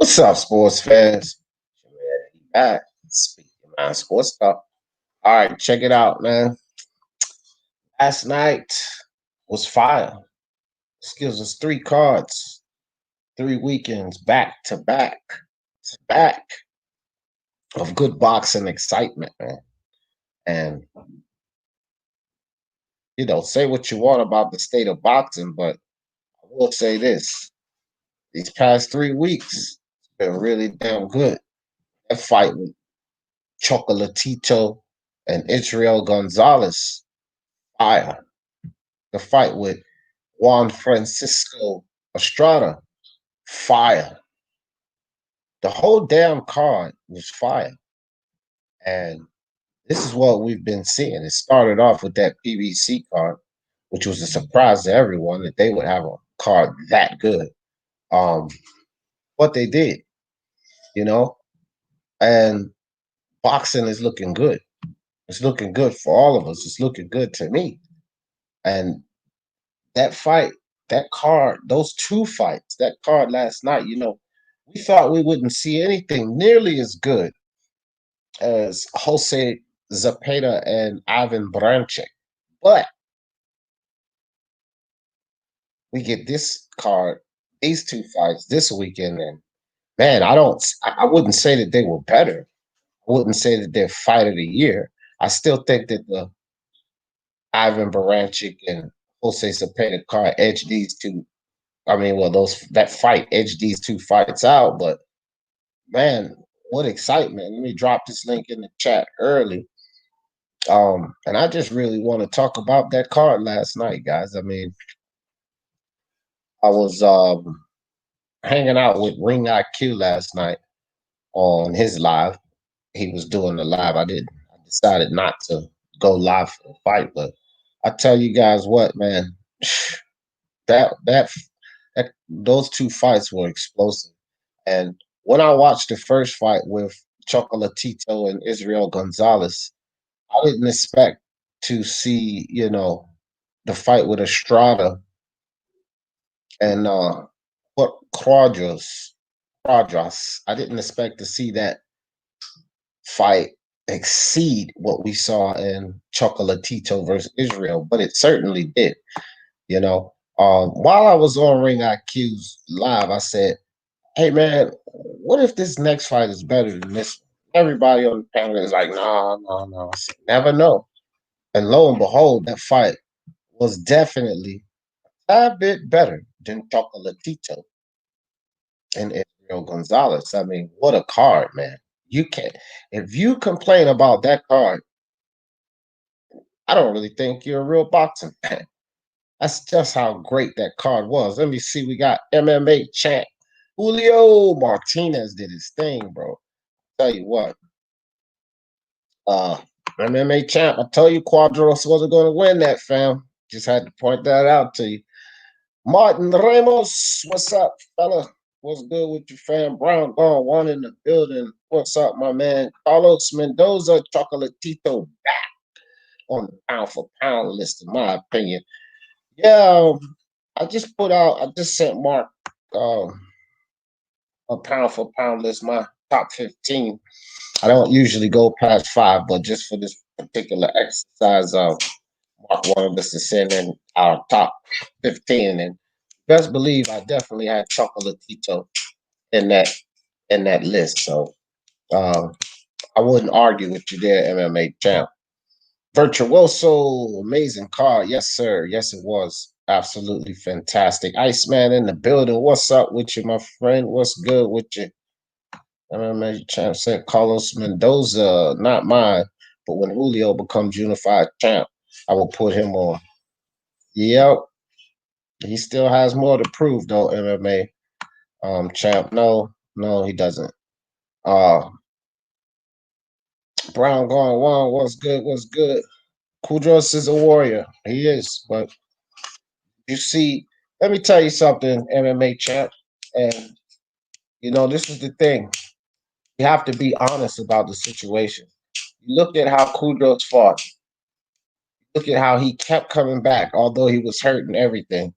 What's up, sports fans? Back. Speaking of sports talk. All right, check it out, man. Last night was fire. This gives us 3 cards, 3 weekends back to back of good boxing excitement, man. And say what you want about the state of boxing, but I will say this: these past 3 weeks, it's been really damn good. That fight with Chocolatito and Israel Gonzalez, fire. The fight with Juan Francisco Estrada, fire. The whole damn card was fire. And this is what we've been seeing. It started off with that PBC card, which was a surprise to everyone that they would have a card that good. What they did, you know, and boxing is looking good. It's looking good for all of us. It's looking good to me. And that fight, that card, those 2 fights, that card last night, we thought we wouldn't see anything nearly as good as Jose Zapata and Ivan Branchek. But we get this card, these 2 fights this weekend, and man, I wouldn't say that they were better. I wouldn't say that they're fight of the year. I still think that the Ivan Baranchik and Jose Zapata card edged these two. I mean, well, that fight edged these 2 fights out, but man, what excitement. Let me drop this link in the chat early. And I just really want to talk about that card last night, guys. I mean, I was hanging out with Ring IQ last night on his live. He was doing the live. I decided not to go live for the fight, but I tell you guys what, man, that those 2 fights were explosive. And when I watched the first fight with Chocolatito and Israel Gonzalez, I didn't expect to see, the fight with Estrada and what Cuadras. I didn't expect to see that fight exceed what we saw in Chocolatito versus Israel, but it certainly did. While I was on Ring IQ's live, I said, "Hey man, what if this next fight is better than this one?" Everybody on the panel is like, "No, no, no." I said, "Never know." And lo and behold, that fight was definitely a bit better than Chocolatito and Israel Gonzalez. I mean, what a card, man. If you complain about that card, I don't really think you're a real boxing fan. That's just how great that card was. Let me see. We got MMA champ Julio Martinez did his thing, bro. Tell you what, uh, MMA champ. I told you Cuadras wasn't going to win that, fam. Just had to point that out to you. Martin Ramos, what's up, fella? What's good with your fam? Brown gone, one in the building. What's up, my man? Carlos Mendoza, Chocolatito back on the pound for pound list, in my opinion. Yeah, I just sent Mark a pound for pound list, my top 15. I don't usually go past 5, but just for this particular exercise, Mark wanted us to send in our top 15. And best believe I definitely had Chocolatito in that list. So I wouldn't argue with you there, MMA champ. Virtuoso, amazing card. Yes, sir. Yes, it was. Absolutely fantastic. Iceman in the building. What's up with you, my friend? What's good with you? MMA champ said Carlos Mendoza, not mine. But when Julio becomes unified champ, I will put him on. Yep. He still has more to prove, though, MMA champ. No, he doesn't. Brown going one. What's good? What's good? Kudros is a warrior. He is. But you see, let me tell you something, MMA champ. And, this is the thing. You have to be honest about the situation. You look at how Kudros fought. Look at how he kept coming back, although he was hurt and everything.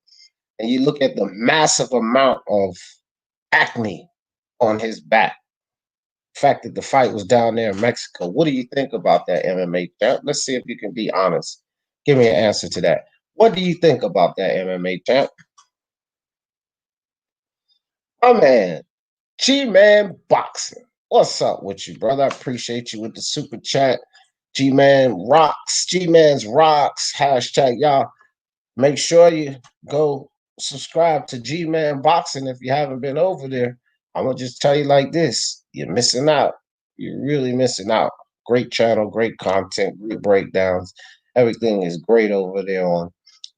And you look at the massive amount of acne on his back. The fact that the fight was down there in Mexico. What do you think about that, MMA champ? Let's see if you can be honest. Give me an answer to that. What do you think about that, MMA champ? My man, G-Man Boxing. What's up with you, brother? I appreciate you with the super chat. G-Man rocks. G-Man's rocks. Hashtag y'all. Make sure you go subscribe to G-Man Boxing if you haven't been over there. I'm gonna just tell you like this: you're missing out. You're really missing out. Great channel, great content, great breakdowns. Everything is great over there on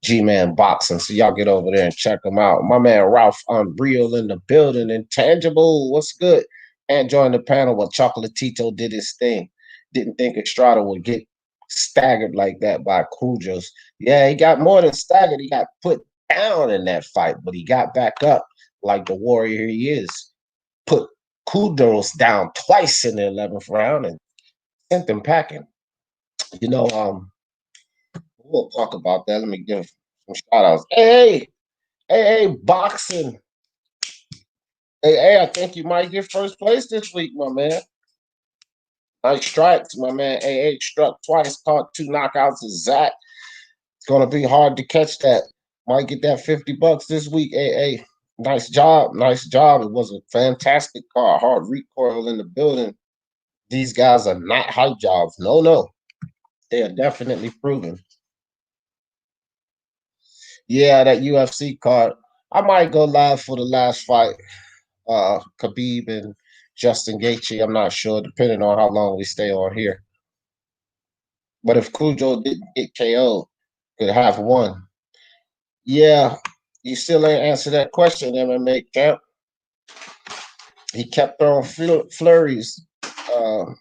G-Man Boxing. So y'all get over there and check them out. My man Ralph Unreal in the building. Intangible, what's good? And joined the panel while Chocolatito did his thing. Didn't think Estrada would get staggered like that by Cuadras. Yeah, he got more than staggered. He got put down in that fight, but he got back up like the warrior he is. Put Cuadras down twice in the 11th round and sent them packing. You know, we'll talk about that. Let me give some shout outs. Hey, boxing. Hey, I think you might get first place this week, my man. Nice strikes, my man. AA struck twice, caught 2 knockouts of Zach. It's gonna be hard to catch that. Might get that $50 this week. AA. Nice job. Nice job. It was a fantastic car. Hard recoil in the building. These guys are not hype jobs. No. They are definitely proven. Yeah, that UFC card. I might go live for the last fight. Khabib and Justin Gaethje. I'm not sure, depending on how long we stay on here. But if Cujo didn't get KO'd, could have won. Yeah, you still ain't answered that question, MMA champ. He kept throwing flurries.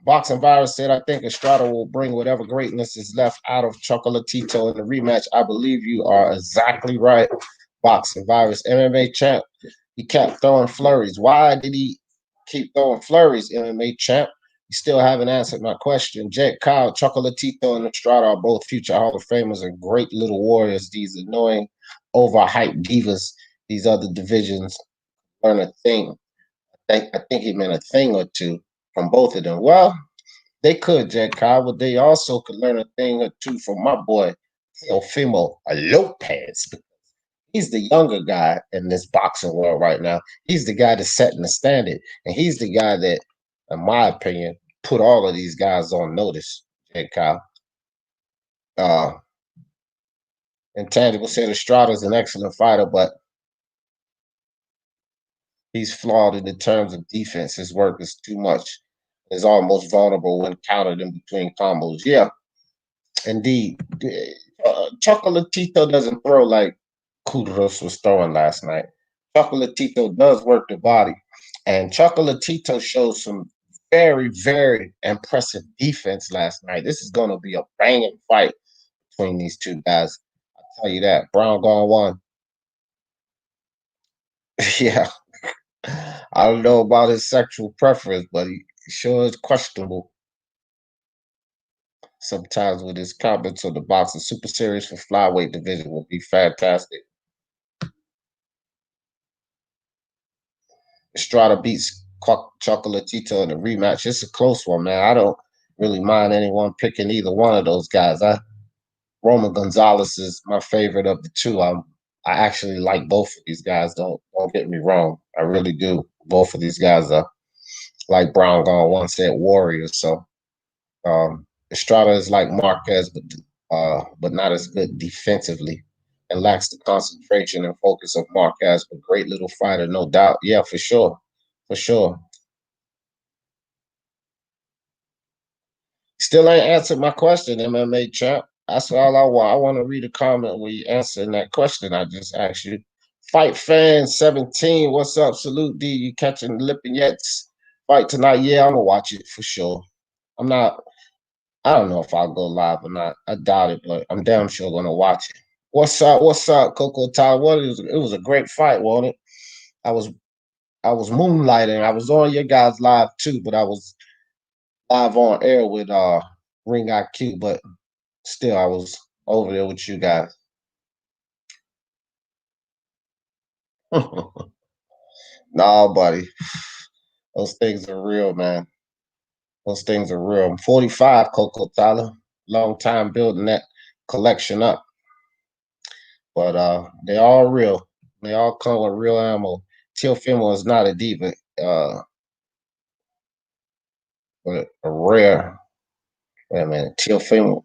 Boxing Virus said, I think Estrada will bring whatever greatness is left out of Chocolatito in the rematch. I believe you are exactly right. Boxing Virus, MMA champ. He kept throwing flurries. Why did he keep throwing flurries, MMA champ? You still haven't answered my question. Jet Kyle, Chocolatito, and Estrada are both future Hall of Famers and great little warriors. These annoying, overhyped divas, these other divisions learn a thing. I think he meant a thing or two from both of them. Well, they could, Jet Kyle, but they also could learn a thing or two from my boy, Teofimo Lopez. He's the younger guy in this boxing world right now. He's the guy that's setting the standard. And he's the guy that, in my opinion, put all of these guys on notice, Jet Kyle. Intangible said Estrada's an excellent fighter, but he's flawed in the terms of defense. His work is too much. Is almost vulnerable when countered in between combos. Yeah, indeed. Chocolatito doesn't throw like Cuadras was throwing last night. Chocolatito does work the body. And Chocolatito showed some very, very impressive defense last night. This is going to be a banging fight between these two guys. I'll tell you that. Brown gone one. Yeah. I don't know about his sexual preference, but he sure is questionable sometimes with his comments on the boxing. Super series for flyweight division will be fantastic. Estrada beats Chocolatito in the rematch. It's a close one, man. I don't really mind anyone picking either one of those guys. Roman Gonzalez is my favorite of the two. I actually like both of these guys. Don't get me wrong. I really do. Both of these guys are, like Brown Gone once said, warriors. So Estrada is like Marquez, but not as good defensively and lacks the concentration and focus of Marquez, but great little fighter, no doubt. Yeah, for sure. For sure. Still ain't answered my question, MMA champ. That's all I want. I want to read a comment where you answering that question I just asked you. Fight fan 17, what's up? Salute D. You catching the Lipinets fight tonight? Yeah, I'm gonna watch it for sure. I don't know if I'll go live or not. I doubt it, but I'm damn sure gonna watch it. What's up? What's up, Coco Tyler? It was a great fight, wasn't it? I was I was moonlighting. I was on your guys live too, but I was live on air with Ring IQ, but still I was over there with you guys. Nah, buddy. Those things are real, man. Those things are real. I'm 45, Coco Tyler. Long time building that collection up. But they all real. They all come with real ammo. Teofimo is not a diva, but a rare. Wait a minute. Teofimo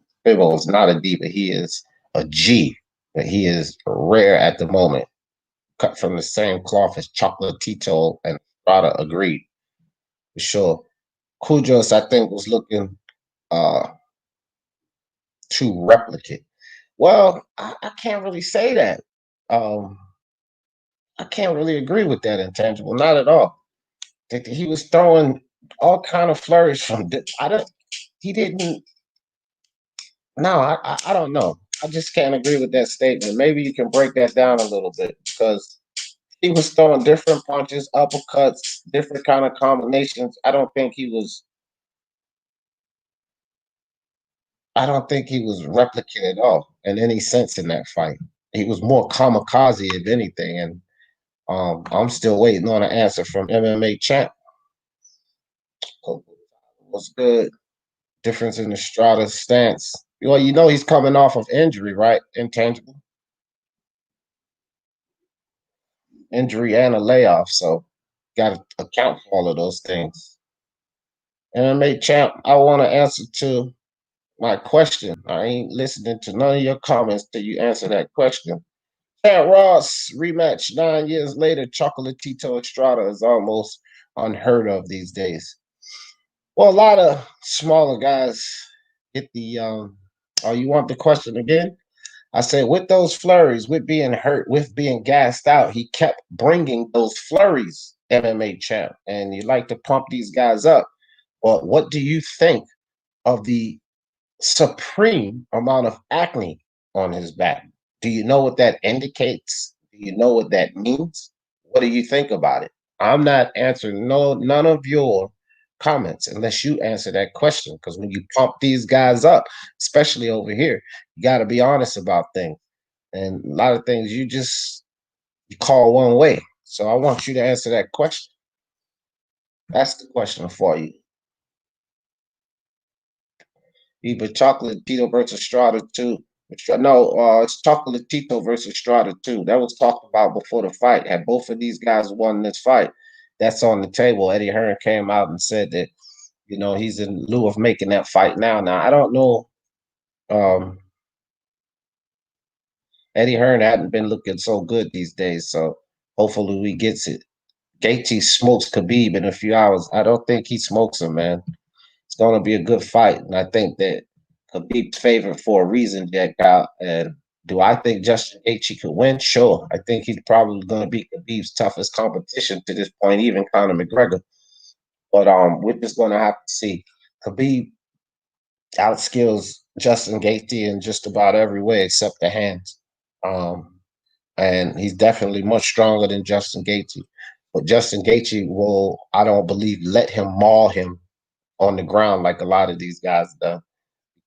is not a diva. He is a G, but he is rare at the moment. Cut from the same cloth as Chocolatito and Estrada agreed. For sure. Cuadras, I think, was looking uh too replicate. Well, I can't really say that. Um, I can't really agree with that intangible, not at all. That he was throwing all kind of flurries from. I don't. He didn't. No, I don't know. I just can't agree with that statement. Maybe you can break that down a little bit because he was throwing different punches, uppercuts, different kind of combinations. I don't think he was. I don't think he was replicant at all in any sense in that fight. He was more kamikaze if anything, and I'm still waiting on an answer from MMA champ. What's good? Difference in Estrada's stance. Well, you know he's coming off of injury, right? Intangible injury and a layoff, so got to account for all of those things. MMA champ, I want to answer to my question. I ain't listening to none of your comments till you answer that question. Pat Ross rematch 9 years later. Chocolatito Estrada is almost unheard of these days. Well, a lot of smaller guys get the. Oh, you want the question again? I said with those flurries, with being hurt, with being gassed out, he kept bringing those flurries. MMA champ, and you like to pump these guys up. But what do you think of the supreme amount of acne on his back? Do you know what that indicates? Do you know what that means? What do you think about it? I'm not answering none of your comments unless you answer that question. Because when you pump these guys up, especially over here, you got to be honest about things. And a lot of things you call one way. So I want you to answer that question. That's the question for you. Either Chocolatito versus Estrada 2. No, it's Chocolatito versus Estrada 2. That was talked about before the fight. Had both of these guys won this fight, that's on the table. Eddie Hearn came out and said that, he's in lieu of making that fight now. Now, I don't know. Um, Eddie Hearn hadn't been looking so good these days, so hopefully we gets it. Gaethje smokes Khabib in a few hours. I don't think he smokes him, man. It's going to be a good fight. And I think that Khabib's favored for a reason, Jack out. And do I think Justin Gaethje could win? Sure. I think he's probably going to be Khabib's toughest competition to this point, even Conor McGregor. But we're just going to have to see. Khabib outskills Justin Gaethje in just about every way except the hands. And he's definitely much stronger than Justin Gaethje. But Justin Gaethje will, I don't believe, let him maul him on the ground like a lot of these guys do.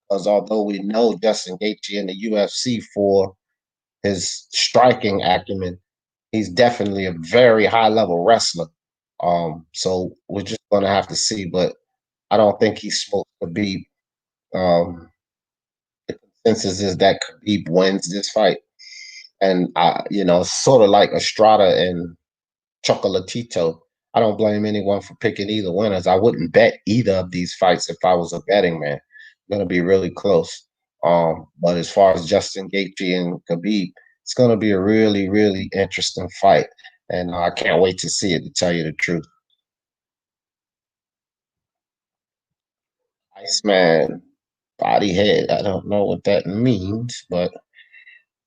Because although we know Justin Gaethje in the UFC for his striking acumen, he's definitely a very high level wrestler. So we're just gonna have to see, but I don't think he's supposed to be. The consensus is that Khabib wins this fight, and sort of like Estrada and Chocolatito. I don't blame anyone for picking either winners. I wouldn't bet either of these fights if I was a betting man. Going to be really close. But as far as Justin Gaethje and Khabib, it's going to be a really, really interesting fight, and I can't wait to see it. To tell you the truth, Iceman body head. I don't know what that means, but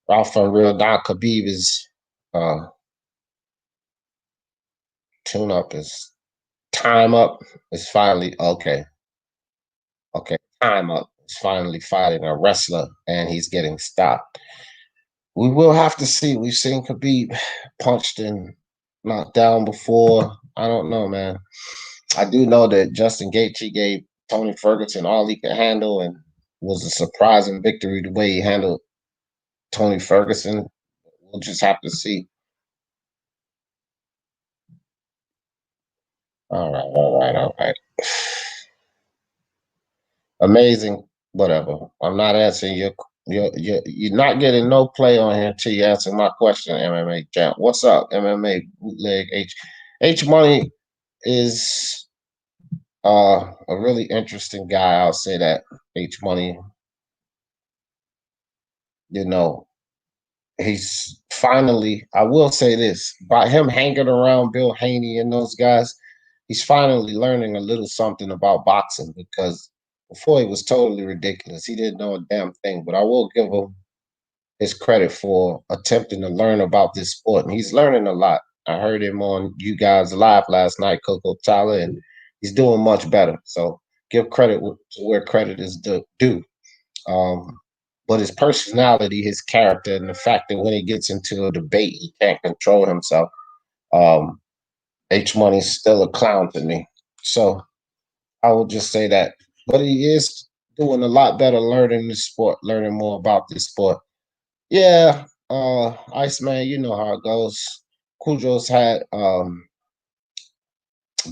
Ralph and Real Don Khabib is tune up. Is time up? Is finally okay. Okay, time up. Is finally fighting a wrestler, and he's getting stopped. We will have to see. We've seen Khabib punched and knocked down before. I don't know, man. I do know that Justin Gaethje gave Tony Ferguson all he could handle, and was a surprising victory the way he handled Tony Ferguson. We'll just have to see. All right. Amazing. Whatever. I'm not answering you're not getting no play on here until you answer my question, MMA champ. What's up, MMA bootleg H Money is a really interesting guy. I'll say that. H Money, you know, he's finally, I will say this, by him hanging around Bill Haney and those guys, he's finally learning a little something about boxing because before he was totally ridiculous. He didn't know a damn thing, but I will give him his credit for attempting to learn about this sport. And he's learning a lot. I heard him on you guys live last night, Coco Tyler, and he's doing much better. So give credit to where credit is due. Um, but his personality, his character, and the fact that when he gets into a debate, he can't control himself. Um, H Money's still a clown to me. So I will just say that. But he is doing a lot better learning the sport, learning more about this sport. Yeah, Iceman, you know how it goes. Cujo's had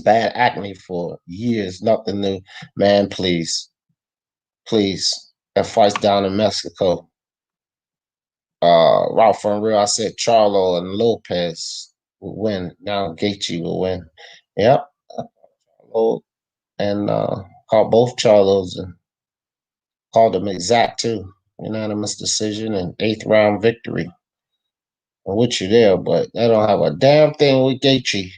bad acne for years, nothing new. Man, please, please. That fight's down in Mexico. Ralph from Real, I said Charlo and Lopez will win. Now Gaethje will win. Yep. Charlo and called both Charlos and called them exact too. Unanimous decision and eighth round victory. I'm with you there, but they don't have a damn thing with Gaethje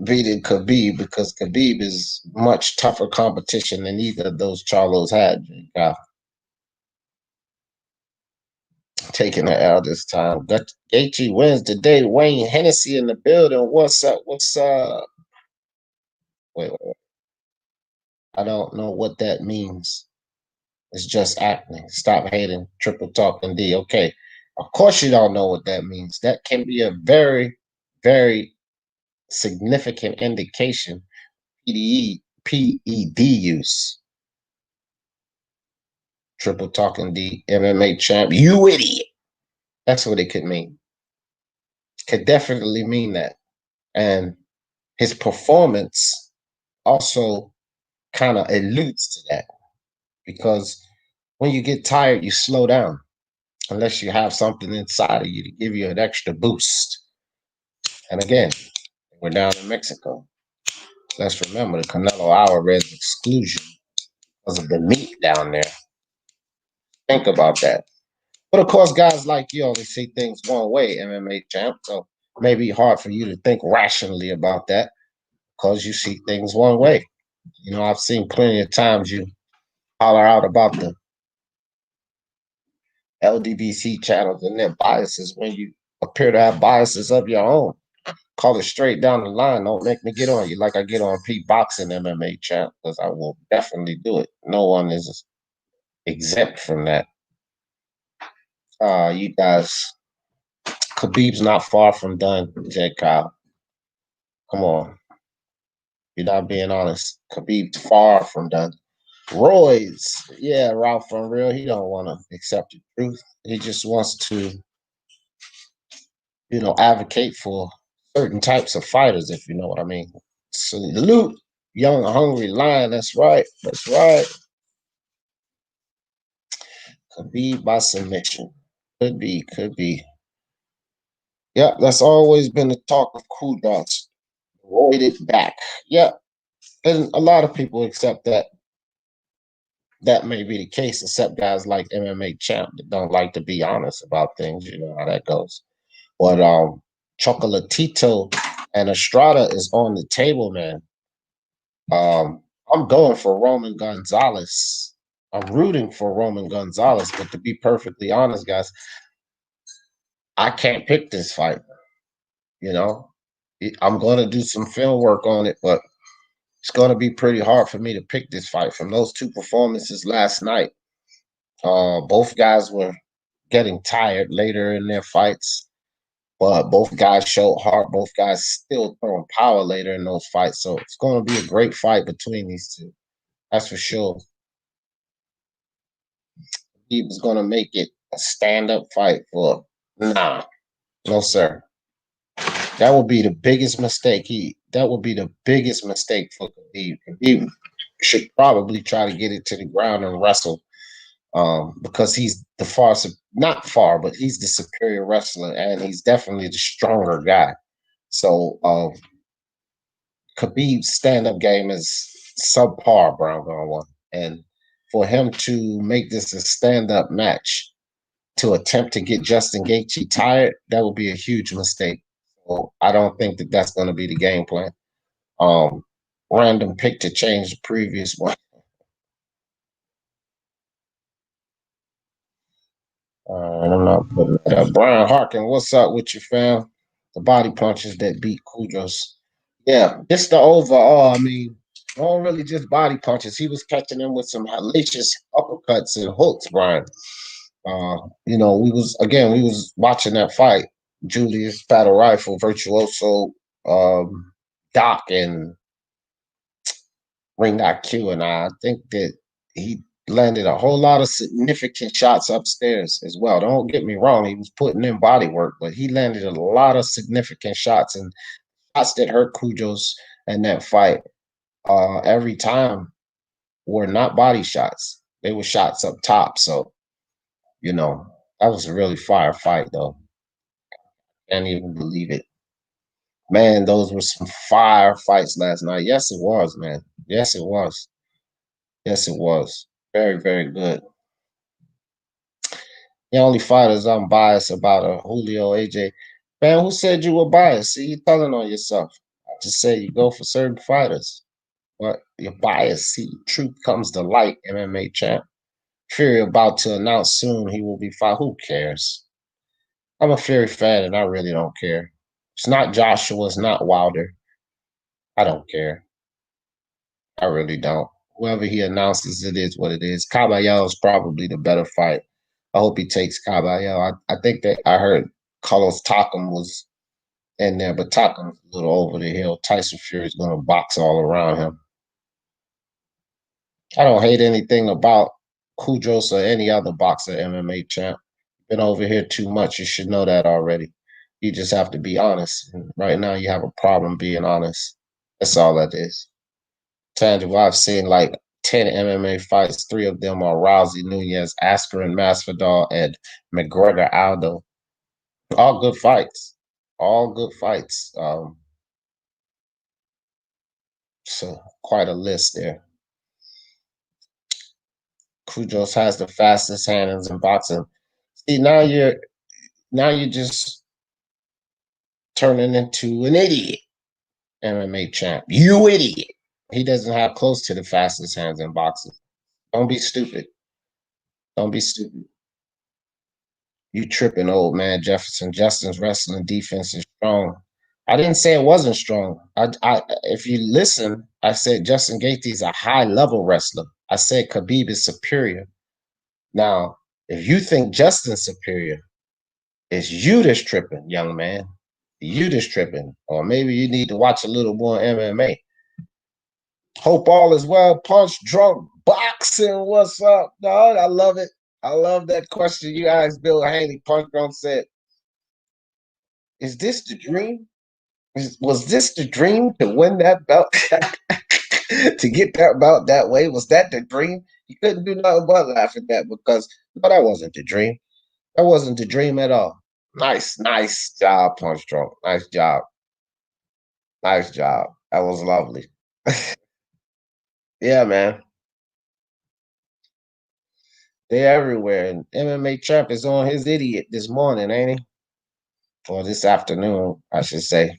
beating Khabib because Khabib is much tougher competition than either of those Charlos had. Taking the L this time. Gaethje wins today. Wayne Hennessy in the building. What's up? What's up? Wait. I don't know what that means. It's just acting. Stop hating. Triple talking D. Okay. Of course you don't know what that means. That can be a very, very significant indication. PED use. Triple talking D. MMA champ. You idiot. That's what it could mean. Could definitely mean that. And his performance also kind of alludes to that because when you get tired, you slow down unless you have something inside of you to give you an extra boost. And again, we're down in Mexico. Let's remember the Canelo Alvarez exclusion because of the meat down there. Think about that. But of course, guys like you only see things one way, MMA champ. So maybe hard for you to think rationally about that because you see things one way. I've seen plenty of times you holler out about the LDBC channels and their biases when you appear to have biases of your own. Call it straight down the line. Don't make me get on you like I get on Pete Boxing MMA champ because I will definitely do it. No one is exempt from that. You guys, Khabib's not far from done, J. Kyle. Come on. You're not being honest. Khabib's far from done. Roy's, yeah, Ralph from Real, he don't want to accept the truth. He just wants to, advocate for certain types of fighters, if you know what I mean. Salute, young, hungry lion. That's right. That's right. Could be by submission. Could be. Could be. Yeah, that's always been the talk of Cuadras. Void it back. Yeah, and a lot of people accept that. That may be the case, except guys like MMA Champ that don't like to be honest about things. You know how that goes. But Chocolatito and Estrada is on the table, man. I'm going for Roman Gonzalez. I'm rooting for Roman Gonzalez, but to be perfectly honest, guys, I can't pick this fight. You know, I'm going to do some film work on it, but it's going to be pretty hard for me to pick this fight from those two performances last night. Both guys were getting tired later in their fights, but both guys showed heart. Both guys still throwing power later in those fights. So it's going to be a great fight between these two. That's for sure. He was going to make it a stand-up fight for no, sir. That would be the biggest mistake. That would be the biggest mistake for Khabib. Khabib should probably try to get it to the ground and wrestle, because he's the not far, but he's the superior wrestler, and he's definitely the stronger guy. So Khabib's stand-up game is subpar, Brown going one, and for him to make this a stand-up match to attempt to get Justin Gaethje tired, that would be a huge mistake. So I don't think that that's going to be the game plan. Um, Random pick to change the previous one. And I'm not putting that up. Brian Harkin, what's up with you, fam? The body punches that beat Cuadras. Yeah, just the overall. I mean, all really just body punches. He was catching them with some hellacious uppercuts and hooks, Brian. We was watching that fight. Julius Battle Rifle, Virtuoso, Doc, and Ring IQ, and I think that he landed a whole lot of significant shots upstairs as well. Don't get me wrong, he was putting in body work, but he landed a lot of significant shots and shots that hurt Cuadras in that fight. Every time were not body shots; they were shots up top. So that was a really fire fight, though. Can't even believe it. Man, those were some fire fights last night. Yes, it was, man. Yes, it was. Yes, it was. Very, very good. The only fighters I'm biased about are Julio, AJ. Man, who said you were biased? See, you're telling on yourself. I just say you go for certain fighters, but you're biased. See, truth comes to light, MMA champ. Fury about to announce soon he will be fired. Who cares? I'm a Fury fan and I really don't care. It's not Joshua, it's not Wilder. I don't care. I really don't. Whoever he announces, it is what it is. Caballero is probably the better fight. I hope he takes Caballero. I think that I heard Carlos Takam was in there, but Takam's a little over the hill. Tyson Fury is going to box all around him. I don't hate anything about Kudros or any other boxer, MMA champ. Been over here too much. You should know that already. You just have to be honest. And right now, you have a problem being honest. That's all that is. Tangible, I've seen like 10 MMA fights. 3 of them are Rousey, Nunez, Askren, Masvidal, and McGregor, Aldo. All good fights. All good fights. So quite a list there. Kudros has the fastest hands in boxing. See, now you're just turning into an idiot, MMA champ. You idiot. He doesn't have close to the fastest hands in boxing. Don't be stupid. Don't be stupid. You tripping, old man Jefferson. Justin's wrestling defense is strong. I didn't say it wasn't strong. If you listen, I said Justin Gaethje is a high level wrestler. I said Khabib is superior. Now, if you think Justin's superior, it's you that's tripping, young man. You that's tripping, or maybe you need to watch a little more MMA. Hope all is well. Punch drunk boxing. What's up, dog? I love it. I love that question you asked Bill Haney. Punch drunk said, "Is this the dream? Was this the dream to win that belt? To get that belt that way? Was that the dream?" You couldn't do nothing but laugh at that because no, that wasn't the dream. That wasn't the dream at all. Nice job, Punch Drunk. Nice job. Nice job. That was lovely. Yeah, man. They're everywhere. And MMA Champ is on his idiot this morning, ain't he? Or this afternoon, I should say.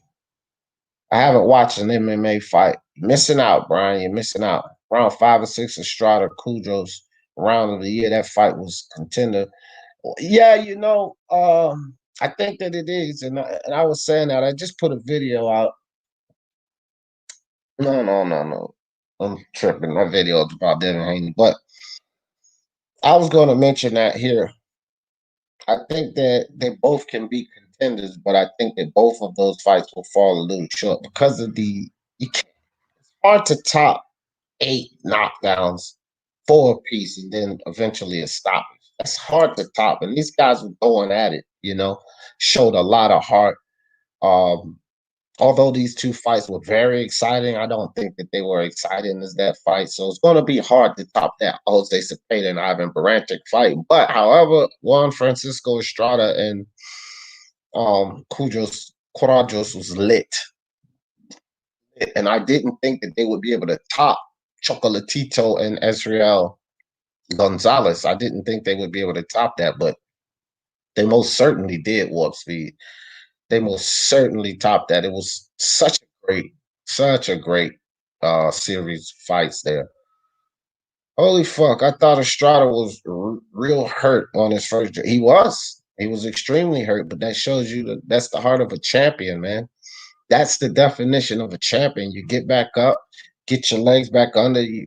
I haven't watched an MMA fight. You're missing out, Brian. You're missing out. Round 5 or 6, Estrada, Kudros, round of the year. That fight was contender. Yeah, I think that it is. And I was saying that. I just put a video out. No, no, no, no. I'm tripping. My video is about Devin Haney. But I was going to mention that here. I think that they both can be contenders, but I think that both of those fights will fall a little short because of it's hard to top 8 knockdowns, 4 apiece, and then eventually a stoppage. That's hard to top. And these guys were going at it, showed a lot of heart. Although these two fights were very exciting, I don't think that they were exciting as that fight. So it's going to be hard to top that Jose Cepeda and Ivan Baranchyk fight. But however, Juan Francisco Estrada and Cuadras was lit. And I didn't think that they would be able to top Chocolatito and Ezreal Gonzalez. I didn't think they would be able to top that, but they most certainly did, Warp Speed. They most certainly topped that. It was such a great series of fights there. Holy fuck! I thought Estrada was real hurt on his first. He was extremely hurt, but that shows you that that's the heart of a champion, man. That's the definition of a champion. You get back up, get your legs back under you,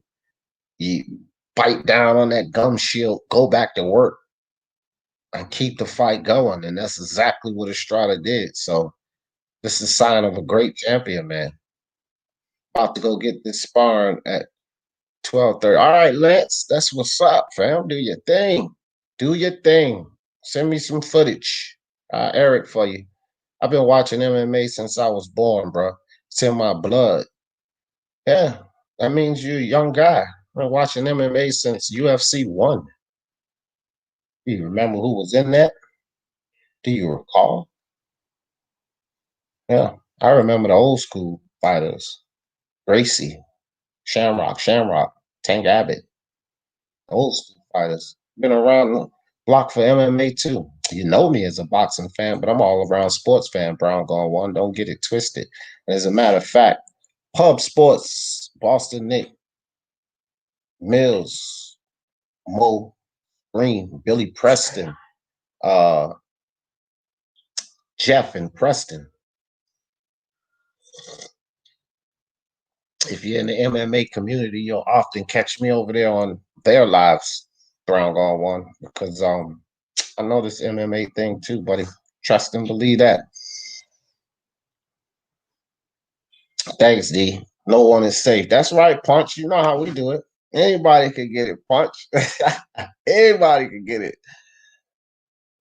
you bite down on that gum shield, go back to work, and keep the fight going. And that's exactly what Estrada did. So this is a sign of a great champion, man. About to go get this sparring at 12:30. All right, Lance, that's what's up, fam. Do your thing. Do your thing. Send me some footage. I'll air it for you. I've been watching MMA since I was born, bro. It's in my blood. Yeah, that means you're a young guy. I've been watching MMA since UFC 1. Do you remember who was in that? Do you recall? Yeah, I remember the old school fighters. Gracie, Shamrock, Tank Abbott, old school fighters. Been around the block for MMA too. You know me as a boxing fan, but I'm all around sports fan, Brown going one. Don't get it twisted. And as a matter of fact, Pub Sports, Boston Nick, Mills, Mo Green, Billy Preston, uh, Jeff and Preston. If you're in the MMA community, you'll often catch me over there on their lives, Brown Gone One, because I know this MMA thing too, buddy. Trust and believe that. Thanks, D. No one is safe. That's right, Punch. You know how we do it. Anybody can get it, Punch. Anybody can get it.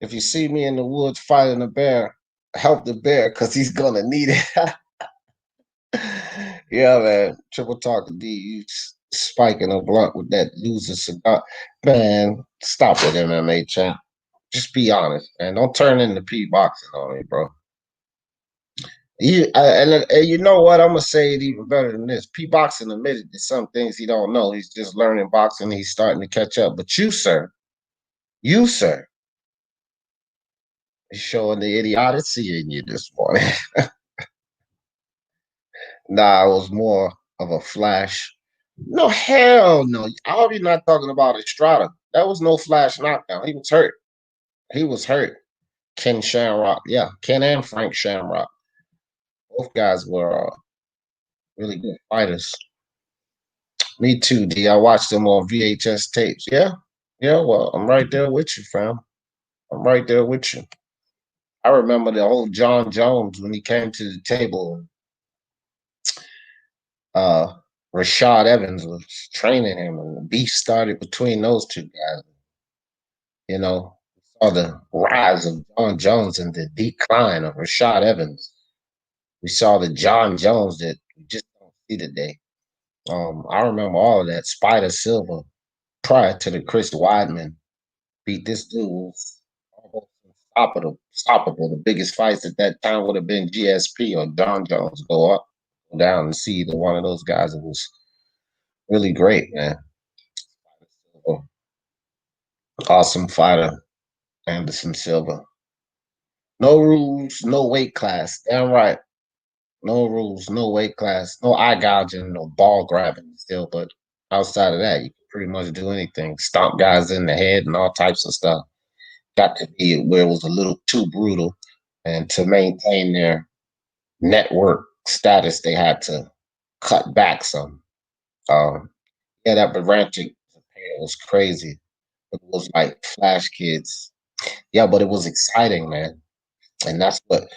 If you see me in the woods fighting a bear, help the bear because he's gonna need it. Yeah, man. Triple talk to D. You spiking a blunt with that loser cigar. Man, stop with MMA, champ. Just be honest, man. Don't turn into P boxing on me, bro. And you know what? I'm gonna say it even better than this. P boxing admitted to some things he don't know. He's just learning boxing. He's starting to catch up. But you, sir, is showing the idiocy in you this morning. Nah, it was more of a flash. No, hell no. I hope you're not talking about Estrada. That was no flash knockdown. He was hurt. He was hurt. Ken Shamrock. Yeah, Ken and Frank Shamrock. Both guys were really good fighters. Me too, D. I watched them on VHS tapes. Yeah. Yeah, well, I'm right there with you, fam. I'm right there with you. I remember the old John Jones when he came to the table. Uh, Rashad Evans was training him, and the beef started between those two guys. You know, we saw the rise of John Jones and the decline of Rashad Evans. We saw the John Jones that we just don't see today. I remember all of that. Spider Silver, prior to the Chris Weidman beat, this dude was almost unstoppable. The biggest fights at that time would have been GSP or John Jones. Go up, go down, and see either one of those guys. It was really great, man. Awesome fighter, Anderson Silva. No rules, no weight class. Damn right. No rules, no weight class, no eye gouging, no ball grabbing still. But outside of that, you can pretty much do anything. Stomp guys in the head and all types of stuff. Got to be where it was a little too brutal. And to maintain their network status, they had to cut back some. Yeah, that Baranchyk was crazy. It was like Flash Kids. Yeah, but it was exciting, man. And that's what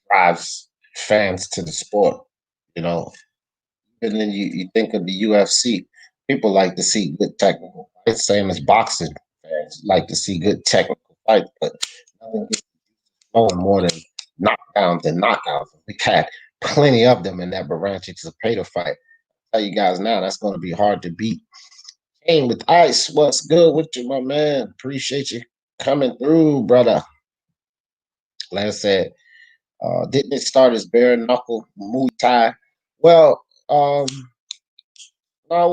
drives fans to the sport. You know, and then you think of the UFC. People like to see good technical fights, same as boxing fans like to see good technical fights, but nothing gets flowing more than knockdowns and knockouts. We had plenty of them in that Baranchik Zepeda fight. Tell you guys now, that's going to be hard to beat. Hey, with Ice, what's good with you, my man? Appreciate you coming through, brother. Like I said, didn't it start as bare knuckle Muay Thai? Well, no,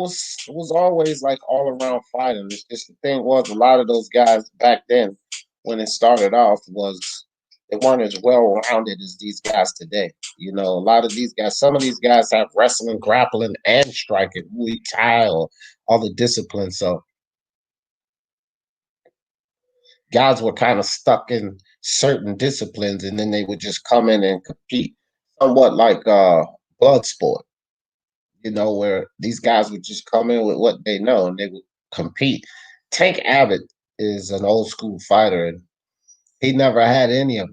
it was always like all around fighting. It's just the thing was a lot of those guys back then, when it started off, was they weren't as well rounded as these guys today. You know, a lot of these guys, some of these guys have wrestling, grappling, and striking, Muay Thai, or all the disciplines. So guys were kind of stuck in certain disciplines, and then they would just come in and compete, somewhat like blood sport. You know, where these guys would just come in with what they know and they would compete. Tank Abbott is an old school fighter, and he never had any of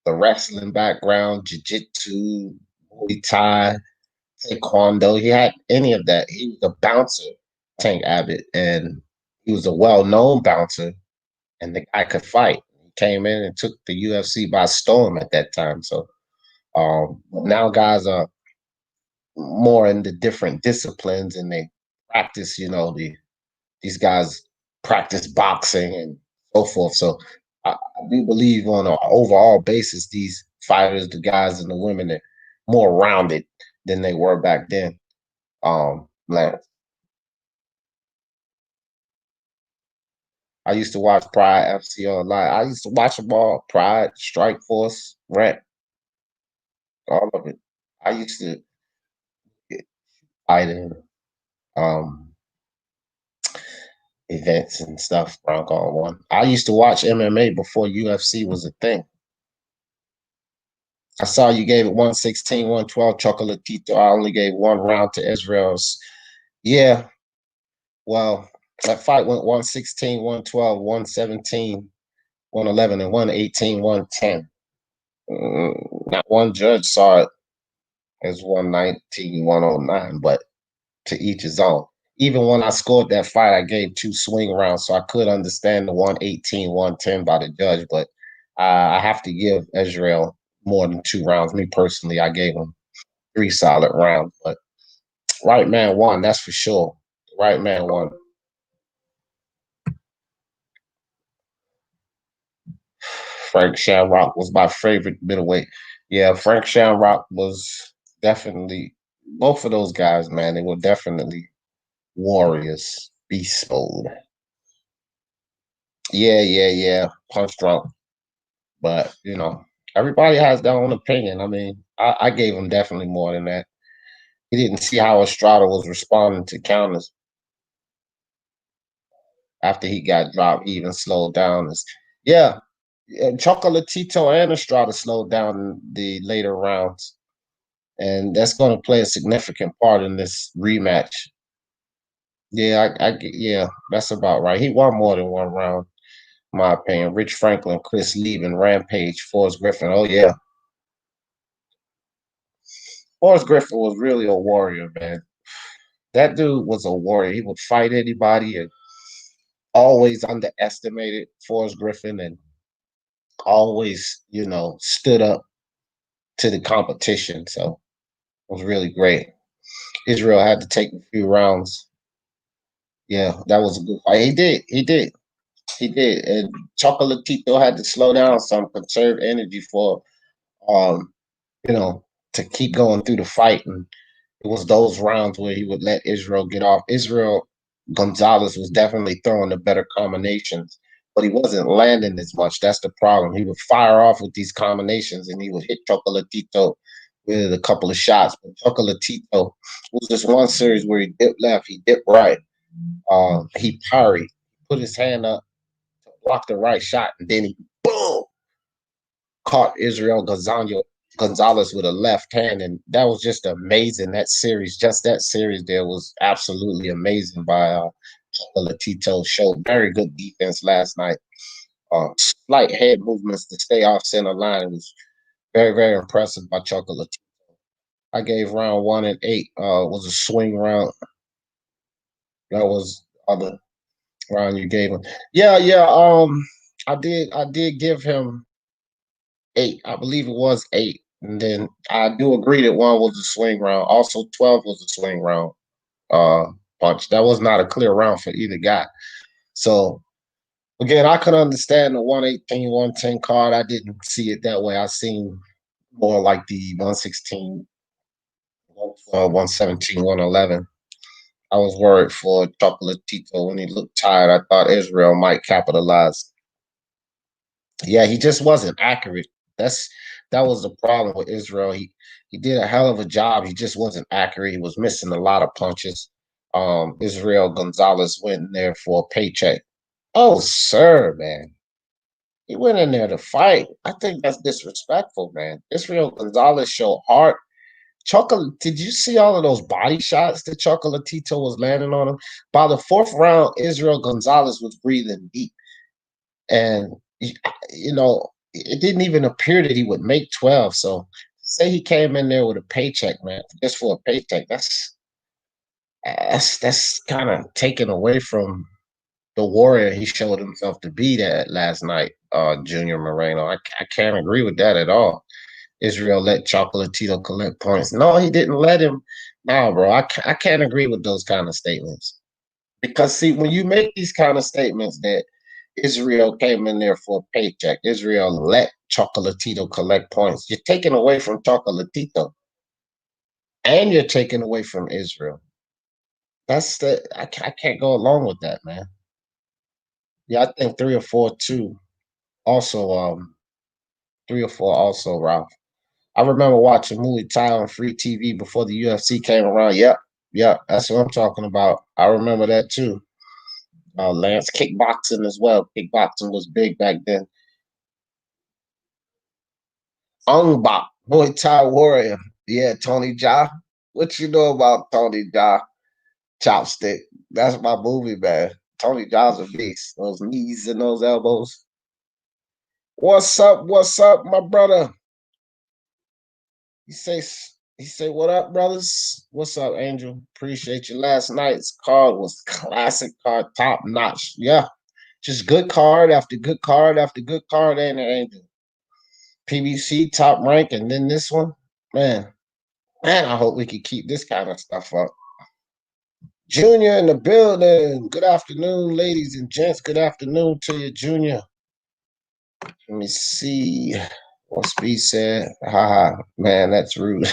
the wrestling background, jiu-jitsu, Muay Thai, taekwondo. He had any of that. He was a bouncer, Tank Abbott, and he was a well-known bouncer, and the guy could fight. He came in and took the UFC by storm at that time. So now guys are more into different disciplines, and they practice, these guys practice boxing and so forth. So I do believe on an overall basis, these fighters, the guys and the women, are more rounded than they were back then. Lance, I used to watch Pride FC online. I used to watch them all. Pride, Strike Force, Rent, all of it. I used to fight in um events and stuff. Rank on one. I used to watch MMA before UFC was a thing. I saw you gave it 116, 112, Chocolatito. I only gave one round to Israel's. Yeah, well, that fight went 116, 112, 117, 111, and 118, 110. Not one judge saw it as 119, 109, but to each his own. Even when I scored that fight, I gave two swing rounds, so I could understand the 118, 110 by the judge, but I have to give Israel more than two rounds. Me personally, I gave him three solid rounds, but right man won, that's for sure. Right man won. Frank Shamrock was my favorite middleweight. Yeah, Frank Shamrock was definitely both of those guys, man. They were definitely warriors, beast mode. Yeah, yeah, yeah. Punch drunk. But everybody has their own opinion. I mean, I gave him definitely more than that. He didn't see how Estrada was responding to counters after he got dropped. He even slowed down. Yeah, Chocolatito and Estrada slowed down in the later rounds, and that's going to play a significant part in this rematch. Yeah, yeah, that's about right. He won more than one round, in my opinion. Rich Franklin, Chris Lieben, Rampage, Forrest Griffin. Oh yeah, Forrest Griffin was really a warrior, man. That dude was a warrior. He would fight anybody and always underestimated Forrest Griffin and always, stood up to the competition. So it was really great. Israel had to take a few rounds. Yeah, that was a good fight. He did. He did. He did. And Chocolatito had to slow down some, conserve energy for um, you know, to keep going through the fight. And it was those rounds where he would let Israel get off. Israel Gonzalez was definitely throwing the better combinations, but he wasn't landing as much. That's the problem. He would fire off with these combinations and he would hit Chocolatito with a couple of shots. But Chocolatito was this one series where he dipped left, he dipped right. He parried, put his hand up to block the right shot, and then he boom caught Israel Gonzalez with a left hand, and that was just amazing. That series, just that series, there was absolutely amazing by Chocolatito. Showed very good defense last night. Slight head movements to stay off center line. It was very, very impressive by Chocolatito. I gave round 1 and 8 was a swing round. That was the other round you gave him. Yeah, yeah. I did give him 8. I believe it was 8. And then I do agree that one was a swing round. Also, 12 was a swing round punch. That was not a clear round for either guy. So again, I could understand the 118, 110 card. I didn't see it that way. I seen more like the 116, 112, 117, 111. I was worried for Chocolatito when he looked tired. I thought Israel might capitalize. Yeah, he just wasn't accurate. That's that was the problem with Israel. He did a hell of a job. He just wasn't accurate. He was missing a lot of punches. Israel Gonzalez went in there for a paycheck. Oh, sir, man. He went in there to fight. I think that's disrespectful, man. Israel Gonzalez showed heart. Chocolate, did you see all of those body shots that Chocolatito was landing on him? By the fourth round, Israel Gonzalez was breathing deep. And, you know, it didn't even appear that he would make 12. So say he came in there with a paycheck, man, just for a paycheck. That's kind of taken away from the warrior he showed himself to be that last night, Junior Moreno. I can't agree with that at all. Israel let Chocolatito collect points. No, he didn't let him. No, bro, I can't agree with those kind of statements. Because, see, when you make these kind of statements that Israel came in there for a paycheck, Israel let Chocolatito collect points, you're taking away from Chocolatito and you're taking away from Israel. I can't go along with that, man. Yeah, I think 3 or 4 too. Also, 3 or 4 also, Ralph. I remember watching Muay Thai on free TV before the UFC came around. Yep, yep, that's what I'm talking about. I remember that too. Lance kickboxing as well. Kickboxing was big back then. Ong Bak, Muay Thai warrior. Yeah, Tony Jaa. What you know about Tony Jaa? Chopstick. That's my movie, man. Tony Jaa's a beast. Those knees and those elbows. What's up? What's up, my brother? He say, what up, brothers? What's up, Angel? Appreciate you. Last night's card was classic card, top notch. Yeah, just good card after good card after good card, ain't it, Angel? PBC top rank, and then this one, man. Man, I hope we can keep this kind of stuff up. Junior in the building. Good afternoon, ladies and gents. Good afternoon to you, Junior. Let me see what Speed said. Haha, man, that's rude.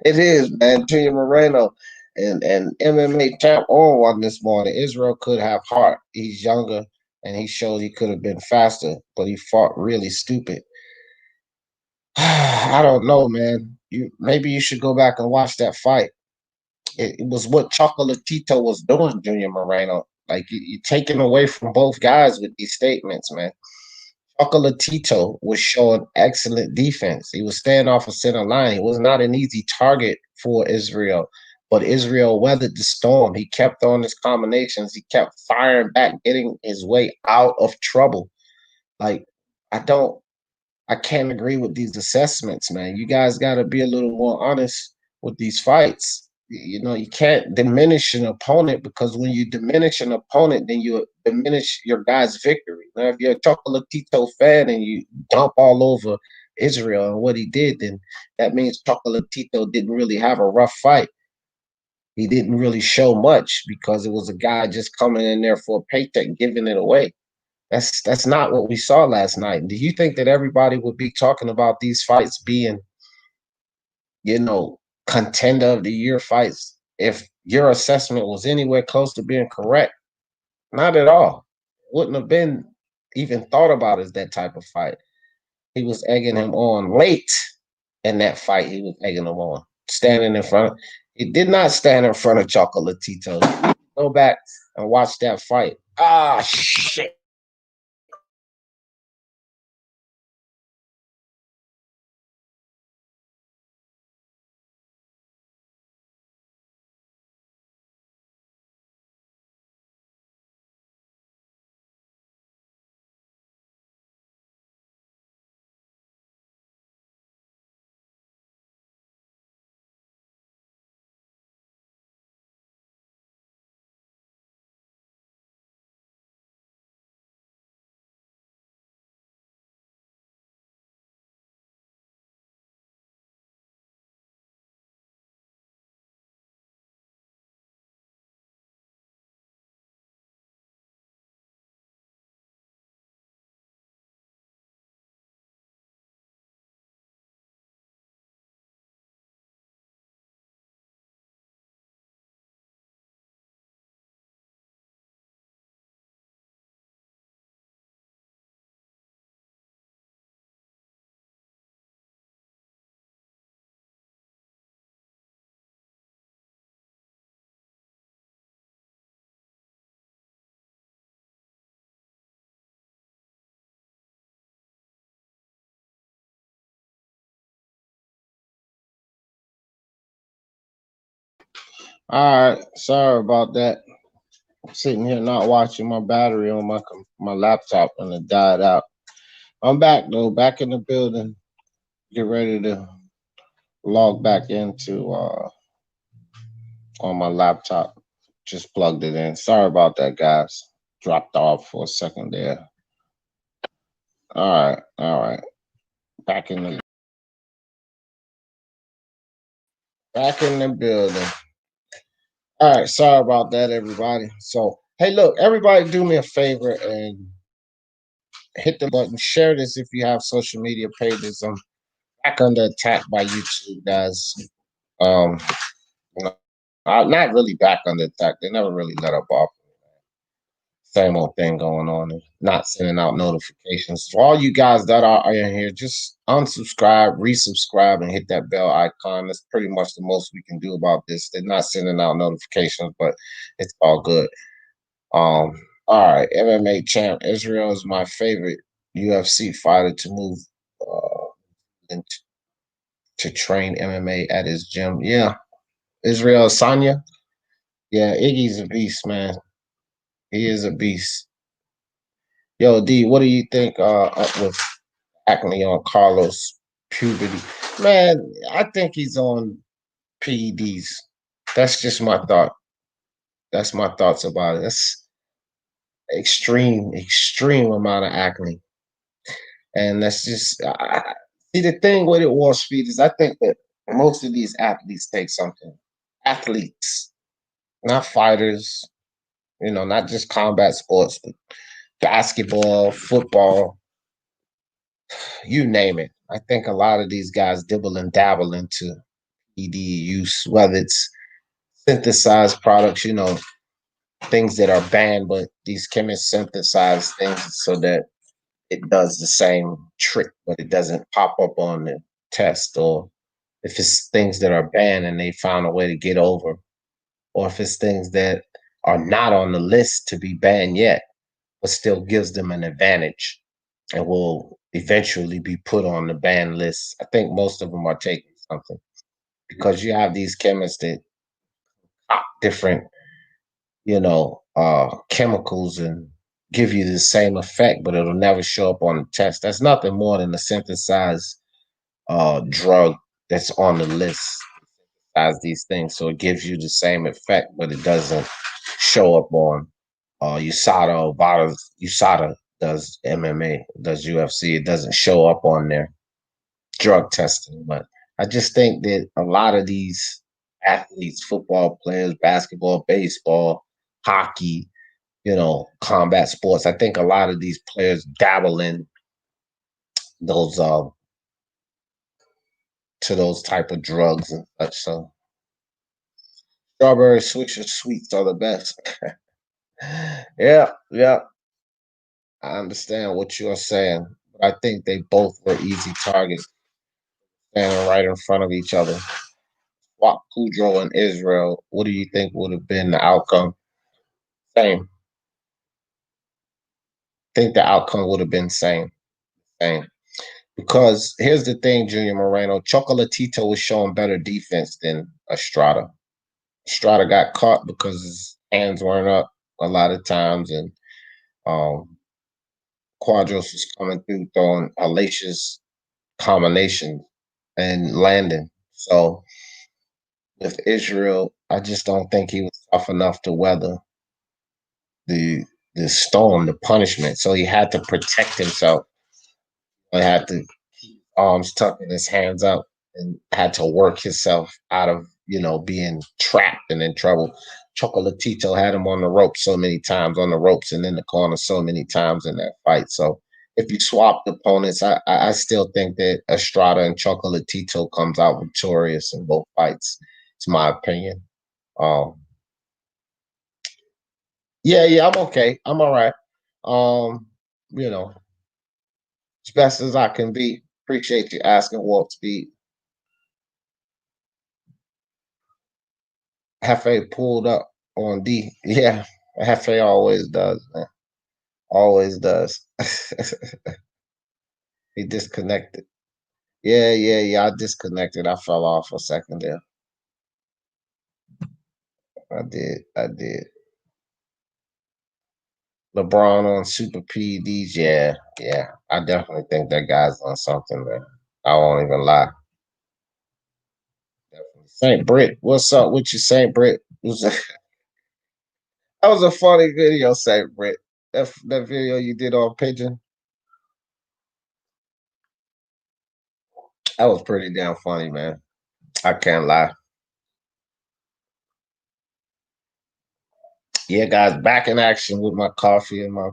It is, man. Junior Moreno and MMA champ on one this morning. Israel could have heart. He's younger and he showed he could have been faster, but he fought really stupid. I don't know, man. Maybe you should go back and watch that fight. It was what Chocolatito was doing, Junior Moreno. Like you're taking away from both guys with these statements, man. Chocolatito was showing excellent defense. He was staying off of center line. He was not an easy target for Israel, but Israel weathered the storm. He kept on his combinations. He kept firing back, getting his way out of trouble. Like, I don't, I can't agree with these assessments, man. You guys got to be a little more honest with these fights. You know, you can't diminish an opponent because when you diminish an opponent, then you diminish your guy's victory. Now, if you're a Chocolatito fan and you dump all over Israel and what he did, then that means Chocolatito didn't really have a rough fight. He didn't really show much because it was a guy just coming in there for a paycheck, giving it away. That's not what we saw last night. Do you think that everybody would be talking about these fights being, you know, contender of the year fights if your assessment was anywhere close to being correct? Not at all. Wouldn't have been even thought about as that type of fight. He was egging him on late in that fight. He was egging him on, standing in front. He did not stand in front of Chocolatito. Go back and watch that fight. Ah, shit. All right, sorry about that. I'm sitting here not watching my battery on my laptop and it died out. I'm back though, back in the building. Get ready to log back into on my laptop. Just plugged it in. Sorry about that, guys. Dropped off for a second there. All right. Back in the back in the building. All right, sorry about that, everybody. So, hey, look, everybody, do me a favor and hit the button. Share this if you have social media pages. I'm back under attack by YouTube, guys. Um, you know, I'm not really back under attack. They never really let up off. Same old thing going on and not sending out notifications. For all you guys that are in here, just unsubscribe, resubscribe, and hit that bell icon. That's pretty much the most we can do about this. They're not sending out notifications, but it's all good. All right, MMA champ Israel is my favorite UFC fighter to move into to train MMA at his gym. Yeah, Israel Sanya. Yeah, Iggy's a beast, man. He is a beast. Yo, D, what do you think up with acne on Carlos puberty? Man, I think he's on PEDs. That's just my thought. That's my thoughts about it. That's extreme amount of acne. And that's just see the thing with it, Wall Street, is I think that most of these athletes take something. Athletes, not fighters, not just combat sports, but basketball, football, you name it. I think a lot of these guys dibble and dabble into ED use, whether it's synthesized products, things that are banned, but these chemists synthesize things so that it does the same trick, but it doesn't pop up on the test, or if it's things that are banned and they found a way to get over, or if it's things that are not on the list to be banned yet, but still gives them an advantage and will eventually be put on the ban list. I think most of them are taking something because you have these chemists that pop different, chemicals and give you the same effect, but it'll never show up on the test. That's nothing more than a synthesized drug that's on the list as these things. So it gives you the same effect, but it doesn't show up on USADA or VADA. USADA does MMA, does UFC. It doesn't show up on their drug testing. But I just think that a lot of these athletes, football players, basketball, baseball, hockey, combat sports, I think a lot of these players dabble in those to those type of drugs and such. So strawberry swisher sweets are the best. Yeah, yeah. I understand what you're saying. I think they both were easy targets standing right in front of each other. Swap Kudrow and Israel. What do you think would have been the outcome? Same. Think the outcome would have been same. Same. Because here's the thing, Junior Moreno. Chocolatito was showing better defense than Estrada. Estrada got caught because his hands weren't up a lot of times, and um, Cuadras was coming through throwing hellacious combinations and landing. So with Israel, I just don't think he was tough enough to weather the the storm, the punishment. So he had to protect himself. He had to keep arms tucked and his hands up and had to work himself out of, being trapped and in trouble. Chocolatito had him on the ropes so many times, on the ropes and in the corner so many times in that fight. So if you swap the opponents, I still think that Estrada and Chocolatito comes out victorious in both fights. It's my opinion. Um, yeah, I'm okay. I'm all right. Um, you know, as best as I can be. Appreciate you asking, Walt Speed. Hefe pulled up on D. Yeah, Hefe always does, man. Always does. He disconnected. Yeah. I disconnected. I fell off a second there. I did. I did. LeBron on Super PEDs. Yeah, yeah. I definitely think that guy's on something, man. I won't even lie. Definitely. Saint Britt, what's up with you, Saint Britt? That was a funny video, Saint Britt. That video you did on Pigeon, that was pretty damn funny, man. I can't lie. Yeah, guys, back in action with my coffee and my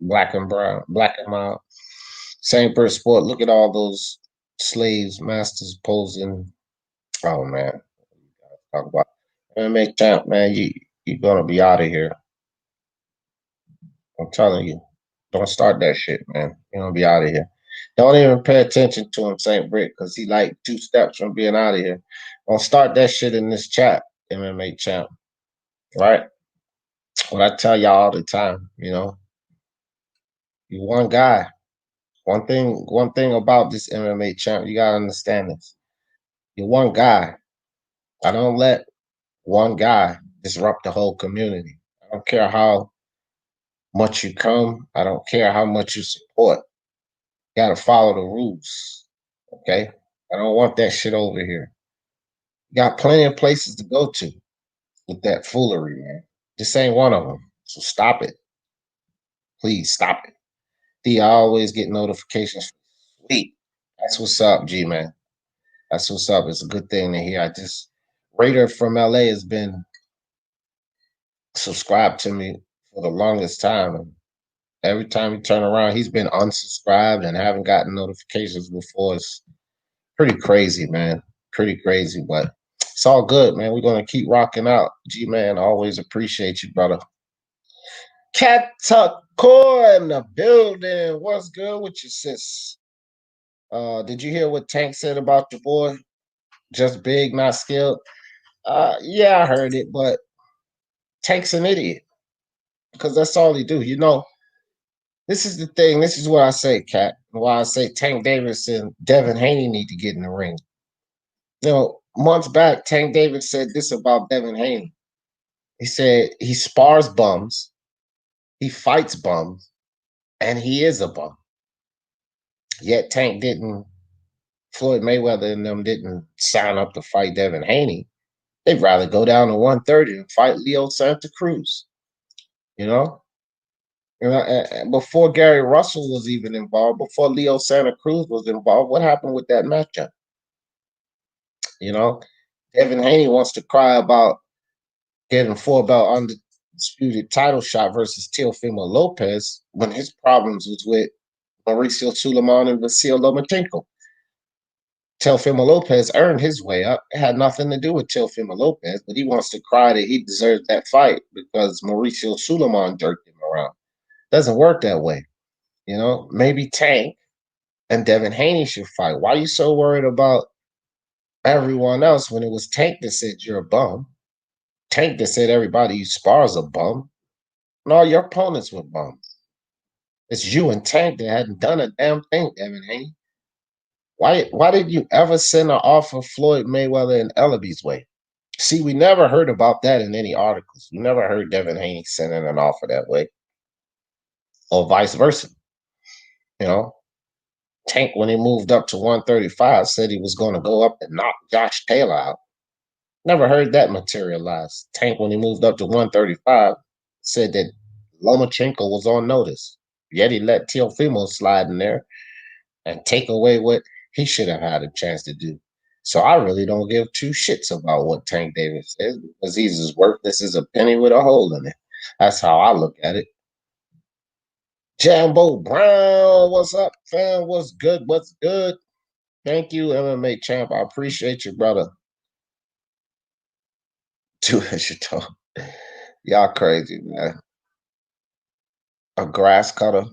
black and brown, black and mild. Saint Britt Sport. Look at all those slaves, masters posing. Oh man, talk about MMA champ, man. You gonna be out of here. I'm telling you. Don't start that shit, man. You're gonna be out of here. Don't even pay attention to him, Saint Britt, because he like 2 steps from being out of here. Don't start that shit in this chat, MMA champ. Right? What I tell y'all all the time, you one guy. One thing about this MMA champ, you gotta understand this. You're one guy. I don't let one guy disrupt the whole community. I don't care how much you come. I don't care how much you support. You gotta follow the rules. Okay? I don't want that shit over here. You got plenty of places to go to with that foolery, man. This ain't one of them. So stop it. Please stop it. I always get notifications. Sweet. That's what's up, G man. That's what's up. It's a good thing to hear. I just Raider from LA has been subscribed to me for the longest time. And every time you turn around, he's been unsubscribed and haven't gotten notifications before. It's pretty crazy, man. Pretty crazy, but it's all good, man. We're gonna keep rocking out. G man, always appreciate you, brother. Catacor in the building. What's good with you, sis? Did you hear what Tank said about your boy? Just big, not skilled. Yeah, I heard it, but Tank's an idiot because that's all he do. This is the thing. This is what I say, Cat. Why I say Tank Davis and Devin Haney need to get in the ring. Months back, Tank Davis said this about Devin Haney. He said he spars bums, he fights bums, and he is a bum. Yet Floyd Mayweather and them didn't sign up to fight Devin Haney. They'd rather go down to 130 and fight Leo Santa Cruz. You know, before Gary Russell was even involved, before Leo Santa Cruz was involved, what happened with that matchup? Devin Haney wants to cry about getting 4-belt undisputed title shot versus Teofimo Lopez when his problems was with Mauricio Suleiman and Vasil Lomachenko. Teofimo Lopez earned his way up. It had nothing to do with Teofimo Lopez, but he wants to cry that he deserved that fight because Mauricio Suleiman jerked him around. Doesn't work that way. Maybe Tank and Devin Haney should fight. Why are you so worried about everyone else when it was Tank that said you're a bum? Tank that said everybody you spar is a bum. And all your opponents were bums. It's you and Tank that hadn't done a damn thing, Devin Haney. Why did you ever send an offer Floyd Mayweather and Ellaby's way? See, we never heard about that in any articles. We never heard Devin Haney sending an offer that way. Or vice versa. Tank, when he moved up to 135, said he was going to go up and knock Josh Taylor out. Never heard that materialize. Tank, when he moved up to 135, said that Lomachenko was on notice. Yet he let Teofimo slide in there and take away what he should have had a chance to do. So I really don't give 2 shits about what Tank Davis says because he's as worthless as a penny with a hole in it. That's how I look at it. Jambo Brown, what's up, fam? What's good? What's good? Thank you, MMA champ. I appreciate you, brother. 2 inch toe. Y'all crazy, man. A grass cutter.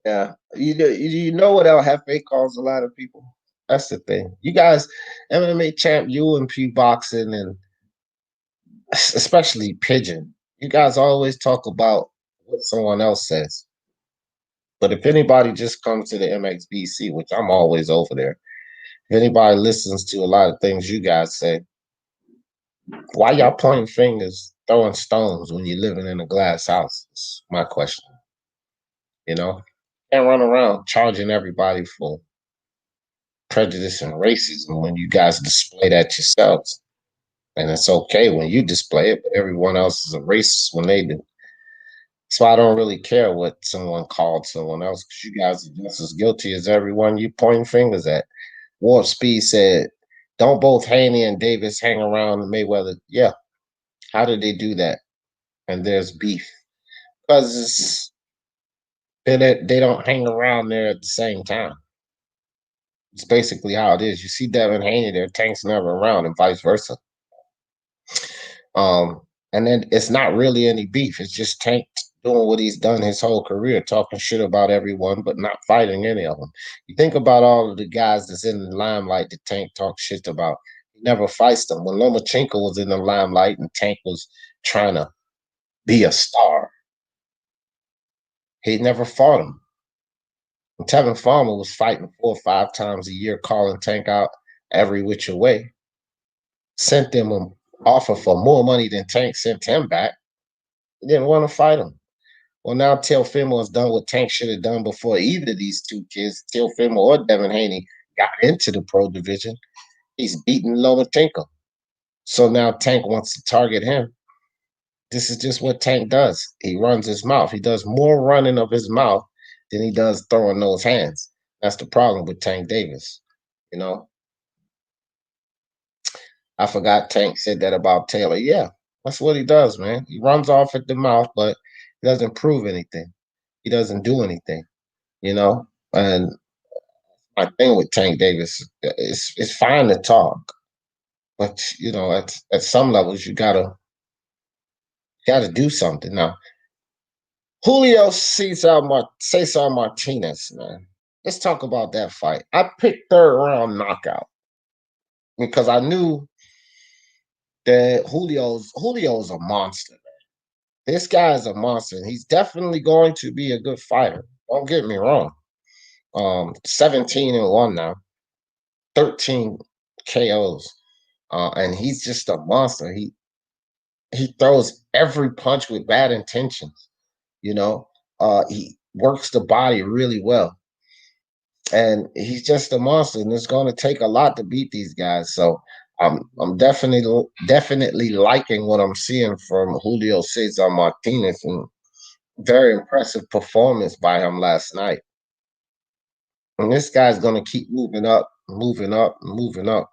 Yeah. You know what El Jefe calls a lot of people? That's the thing. You guys, MMA champ, you and P boxing, and especially Pigeon, you guys always talk about what someone else says. But if anybody just comes to the MXBC, which I'm always over there, If anybody listens to a lot of things you guys say, why y'all pointing fingers, throwing stones when you're living in a glass house? Is my question. You know, can't run around charging everybody for prejudice and racism when you guys display that yourselves. And it's okay when you display it, but everyone else is a racist when they do. So I don't really care what someone called someone else because you guys are just as guilty as everyone you pointing fingers at. Warp Speed said, "Don't both Haney and Davis hang around Mayweather?" Yeah. How did they do that? And there's beef because they don't hang around there at the same time. It's basically how it is. You see Devin Haney there, Tank's never around, and vice versa. Um, and then it's not really any beef. It's just Tank doing what he's done his whole career, talking shit about everyone, but not fighting any of them. You think about all of the guys that's in the limelight that Tank talks shit about. He never fights them. When Lomachenko was in the limelight and Tank was trying to be a star, he never fought him. And Tevin Farmer was fighting 4 or 5 times a year, calling Tank out every which way. Sent them an offer for more money than Tank sent him back. He didn't want to fight him. Well, now Teofimo has done what Tank should have done before either of these two kids, Teofimo or Devin Haney, got into the pro division. He's beaten Lomachenko. So now Tank wants to target him. This is just what Tank does. He runs his mouth. He does more running of his mouth than he does throwing those hands. That's the problem with Tank Davis. You know, I forgot Tank said that about Taylor. Yeah, that's what he does, man. He runs off at the mouth, but he doesn't prove anything. He doesn't do anything, you know? And my thing with Tank Davis is it's fine to talk, but you know, at some levels you gotta do something. Now, Julio Cesar Martinez, man. Let's talk about that fight. I picked third round knockout because I knew that Julio's a monster. This guy is a monster. And he's definitely going to be a good fighter. Don't get me wrong. 17-1 now, 13 KOs. And he's just a monster. He throws every punch with bad intentions, you know. He works the body really well. And he's just a monster, and it's going to take a lot to beat these guys. So I'm definitely liking what I'm seeing from Julio Cesar Martinez, and very impressive performance by him last night. And this guy's going to keep moving up, moving up, moving up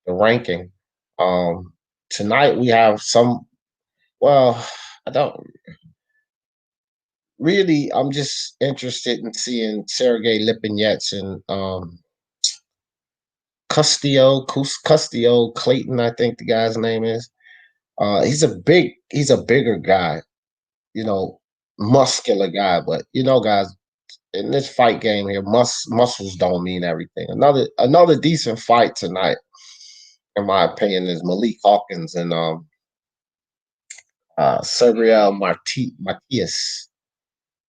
the ranking. Um, Tonight we have some. Well, I don't really. I'm just interested in seeing Sergey Lipinets and Custio Clayton, I think the guy's name is. He's a bigger guy, you know, muscular guy. But you know, guys, in this fight game here, muscles don't mean everything. Another decent fight tonight, in my opinion, is Malik Hawkins and Sergio Matias.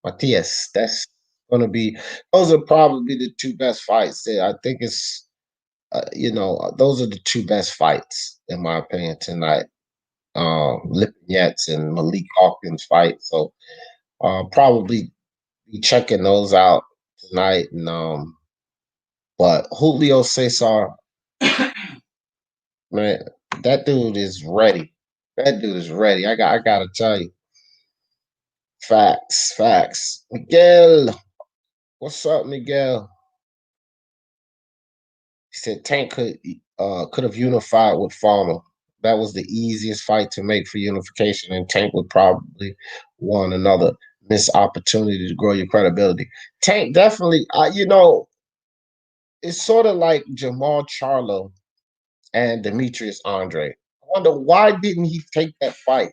Matias. That's gonna be those are probably the two best fights there. I think it's those are the two best fights in my opinion tonight. Lipinets and Malik Hawkins fight. So probably be checking those out tonight. And but Julio Cesar, man, that dude is ready. That dude is ready. I gotta tell you. Facts, facts. Miguel, what's up, Miguel? He said Tank could have unified with Farmer. That was the easiest fight to make for unification, and Tank would probably want another missed opportunity to grow your credibility. Tank definitely, it's sort of like Jamal Charlo and Demetrius Andre. I wonder why didn't he take that fight?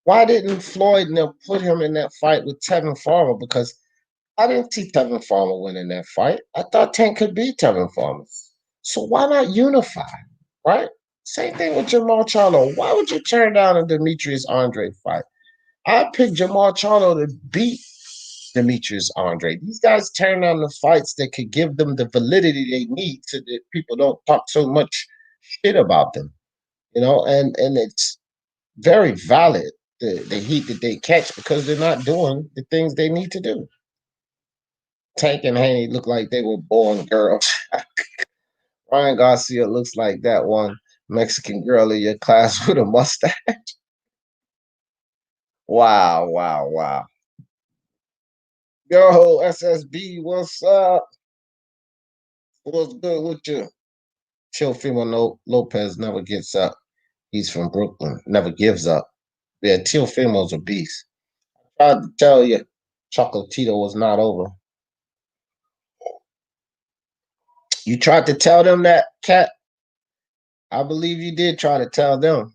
Why didn't Floyd and them put him in that fight with Tevin Farmer? Because I didn't see Tevin Farmer winning that fight. I thought Tank could beat Tevin Farmer. So why not unify, right? Same thing with Jamal Charlo. Why would you turn down a Demetrius Andre fight? I picked Jamal Charlo to beat Demetrius Andre. These guys turn on the fights that could give them the validity they need so that people don't talk so much shit about them. And it's very valid the heat that they catch because they're not doing the things they need to do. Tank and Haney look like they were born girls. Ryan Garcia looks like that one Mexican girl in your class with a mustache. Wow, wow, wow. Yo, SSB, what's up? What's good with you? Teofimo Lopez never gets up. He's from Brooklyn, never gives up. Yeah, Teofimo's a beast. I tried to tell you, Chocolatito was not over. You tried to tell them that, Cat? I believe you did try to tell them.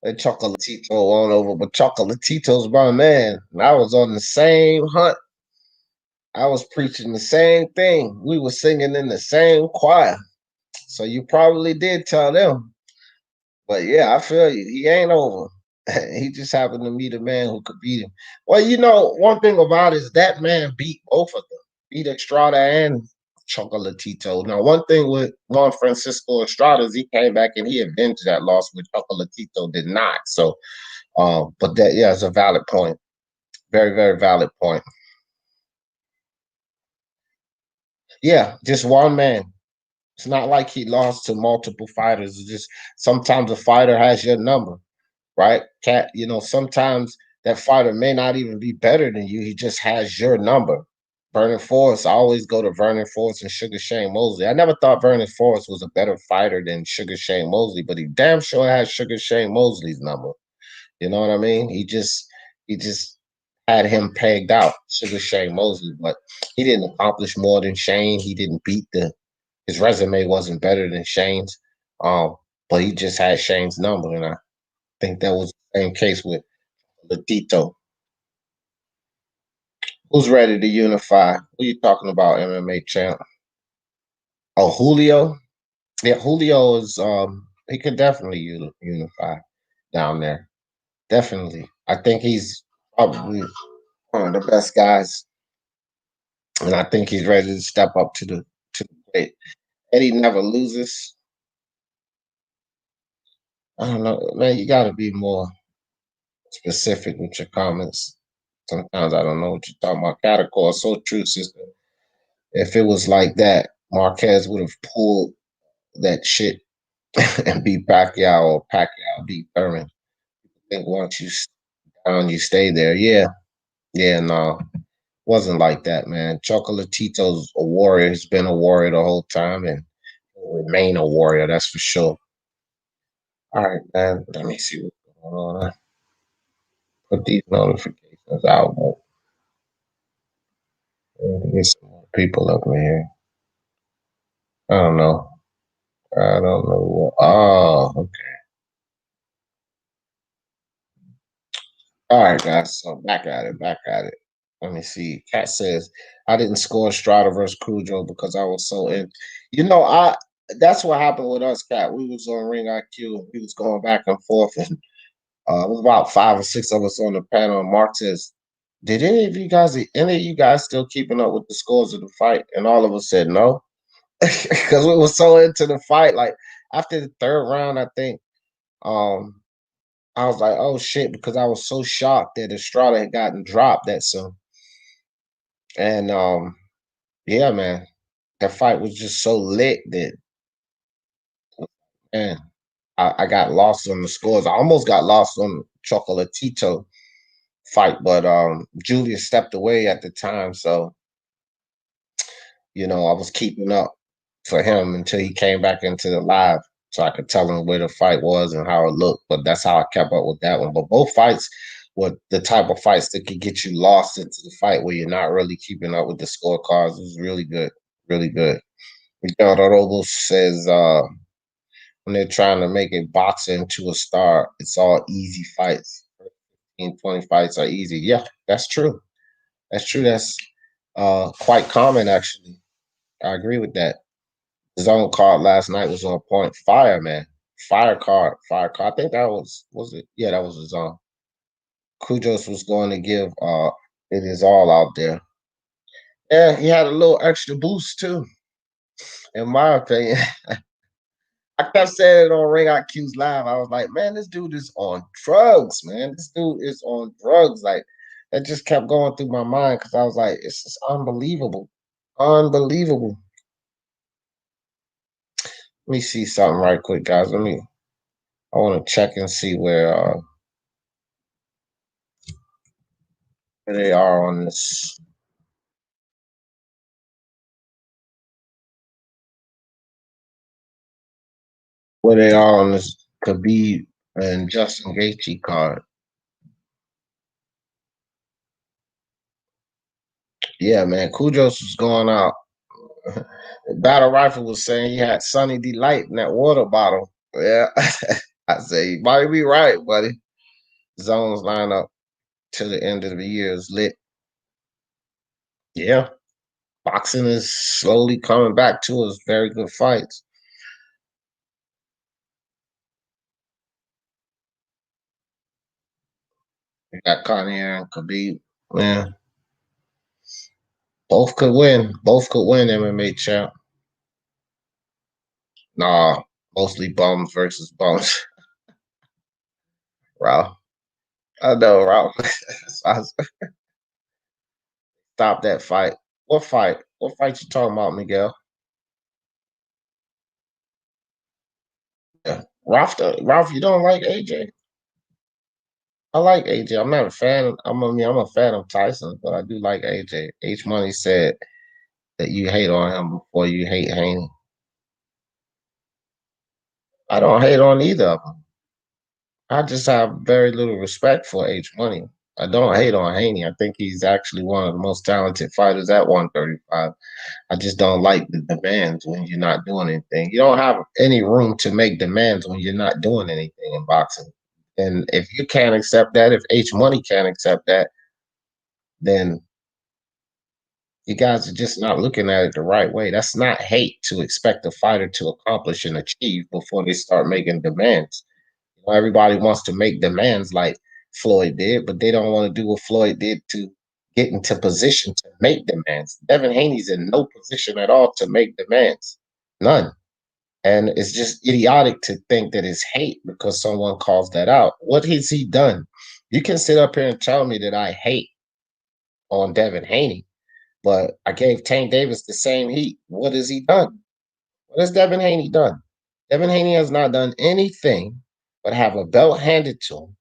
That Chocolatito won't over, but Chocolatito's my man. And I was on the same hunt. I was preaching the same thing. We were singing in the same choir. So you probably did tell them. But yeah, I feel you. He ain't over. He just happened to meet a man who could beat him. Well, one thing about it is that man beat both of them. Beat Estrada and Chocolatito. Now, one thing with Juan Francisco Estrada is he came back and he avenged that loss, which Chocolatito did not. So, but that, yeah, is a valid point. Very, very valid point. Yeah, just one man. It's not like he lost to multiple fighters. It's just sometimes a fighter has your number, right? Cat, sometimes that fighter may not even be better than you. He just has your number. Vernon Forrest, I always go to Vernon Forrest and Sugar Shane Mosley. I never thought Vernon Forrest was a better fighter than Sugar Shane Mosley, but he damn sure has Sugar Shane Mosley's number. You know what I mean? He just had him pegged out, Sugar Shane Mosley, but he didn't accomplish more than Shane. He didn't beat his resume wasn't better than Shane's. But he just had Shane's number, and I think that was the same case with Latito. Who's ready to unify? Who you talking about, MMA champ? Oh, Julio. Yeah, Julio is he could definitely unify down there. Definitely. I think he's probably one of the best guys. And I think he's ready to step up to the plate. Eddie never loses. I don't know, man. You got to be more specific with your comments. Sometimes I don't know what you're talking about. Catacall, so true, sister. If it was like that, Marquez would have pulled that shit and beat Pacquiao, or Pacquiao beat Thurman. I think once you down, you stay there. Yeah, yeah, no, wasn't like that, man. Chocolatito's a warrior. He's been a warrior the whole time and will remain a warrior. That's for sure. All right, man. Let me see what's going on. Put these notifications out. Get some more people up in here. I don't know. I don't know what. Oh, okay. All right, guys. So back at it. Back at it. Let me see. Kat says I didn't score Strada versus Cujo because I was so in. I. That's what happened with us, Kat. We was on Ring IQ. We was going back and forth, and it was about 5 or 6 of us on the panel. And Mark says, "Did any of you guys still keeping up with the scores of the fight?" And all of us said no, because we were so into the fight. Like after the third round, I think. I was like, "Oh shit," because I was so shocked that Estrada had gotten dropped that soon. And yeah, man, that fight was just so lit that, man, I got lost on the scores. I almost got lost on Chocolatito fight, but Julius stepped away at the time, so I was keeping up for him until he came back into the live, so I could tell him where the fight was and how it looked. But that's how I kept up with that one. But both fights were the type of fights that could get you lost into the fight where you're not really keeping up with the scorecards. It was really good, really good. Ricardo Robles says when they're trying to make a boxer into a star, it's all easy fights. 20 fights are easy. Yeah, that's true. That's true. That's quite common, actually. I agree with that. The zone card last night was on point. Fire, man. Fire card. Fire card. I think that was it? Yeah, that was the zone. Kujos was going to give It is all out there. Yeah, he had a little extra boost too, in my opinion. I kept saying it on Ring IQ's live. I was like, man, this dude is on drugs, man. This dude is on drugs. Like that just kept going through my mind because I was like, it's just unbelievable. Unbelievable. Let me see something right quick, guys. I want to check and see where they are on this. Where they are on this Khabib and Justin Gaethje card. Yeah, man, Kudros was going out. Battle Rifle was saying he had Sunny Delight in that water bottle. Yeah. I say, you might be right, buddy. Zones line up till the end of the year is lit. Yeah. Boxing is slowly coming back to us. Very good fights. We got Kanye and Khabib. Yeah. Both could win. Both could win MMA champ. Nah, mostly bums versus bums. Ralph. I know, Ralph. Stop that fight. What fight? What fight you talking about, Miguel? Yeah. Ralph, you don't like AJ? I like AJ. I'm not a fan. I'm a fan of Tyson, but I do like AJ. H Money said that you hate on him before you hate Haney. I don't hate on either of them. I just have very little respect for H Money. I don't hate on Haney. I think he's actually one of the most talented fighters at 135. I just don't like the demands when you're not doing anything. You don't have any room to make demands when you're not doing anything in boxing. And if you can't accept that, if H Money can't accept that, then you guys are just not looking at it the right way. That's not hate to expect a fighter to accomplish and achieve before they start making demands. You know, everybody wants to make demands like Floyd did, but they don't want to do what Floyd did to get into position to make demands. Devin Haney's in no position at all to make demands. None. And it's just idiotic to think that it's hate because someone calls that out. What has he done? You can sit up here and tell me that I hate on Devin Haney, but I gave Tank Davis the same heat. What has he done? What has Devin Haney done? Devin Haney has not done anything but have a belt handed to him,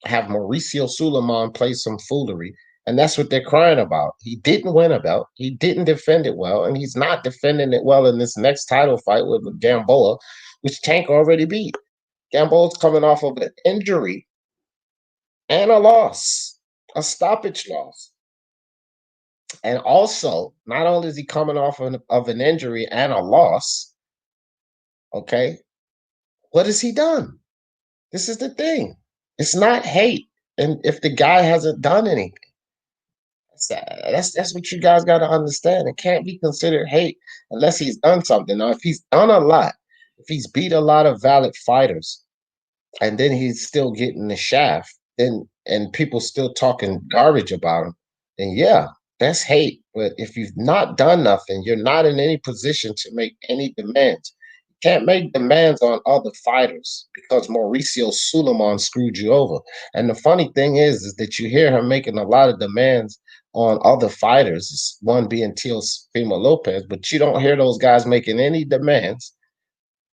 have Mauricio Suleiman play some foolery, and that's what they're crying about. He didn't win a belt. He didn't defend it well, and he's not defending it well in this next title fight with Gamboa, which Tank already beat. Gamboa's coming off of an injury and a loss, a stoppage loss. And also, not only is he coming off of an injury and a loss, okay, what has he done? This is the thing. It's not hate. And if the guy hasn't done anything, that's what you guys got to understand. It can't be considered hate unless he's done something. Now, if he's done a lot, if he's beat a lot of valid fighters, and then he's still getting the shaft, then and people still talking garbage about him, then yeah, that's hate. But if you've not done nothing, you're not in any position to make any demands. You can't make demands on other fighters because Mauricio Suleiman screwed you over. And the funny thing is that you hear him making a lot of demands on other fighters, one being Teofimo Lopez, but you don't hear those guys making any demands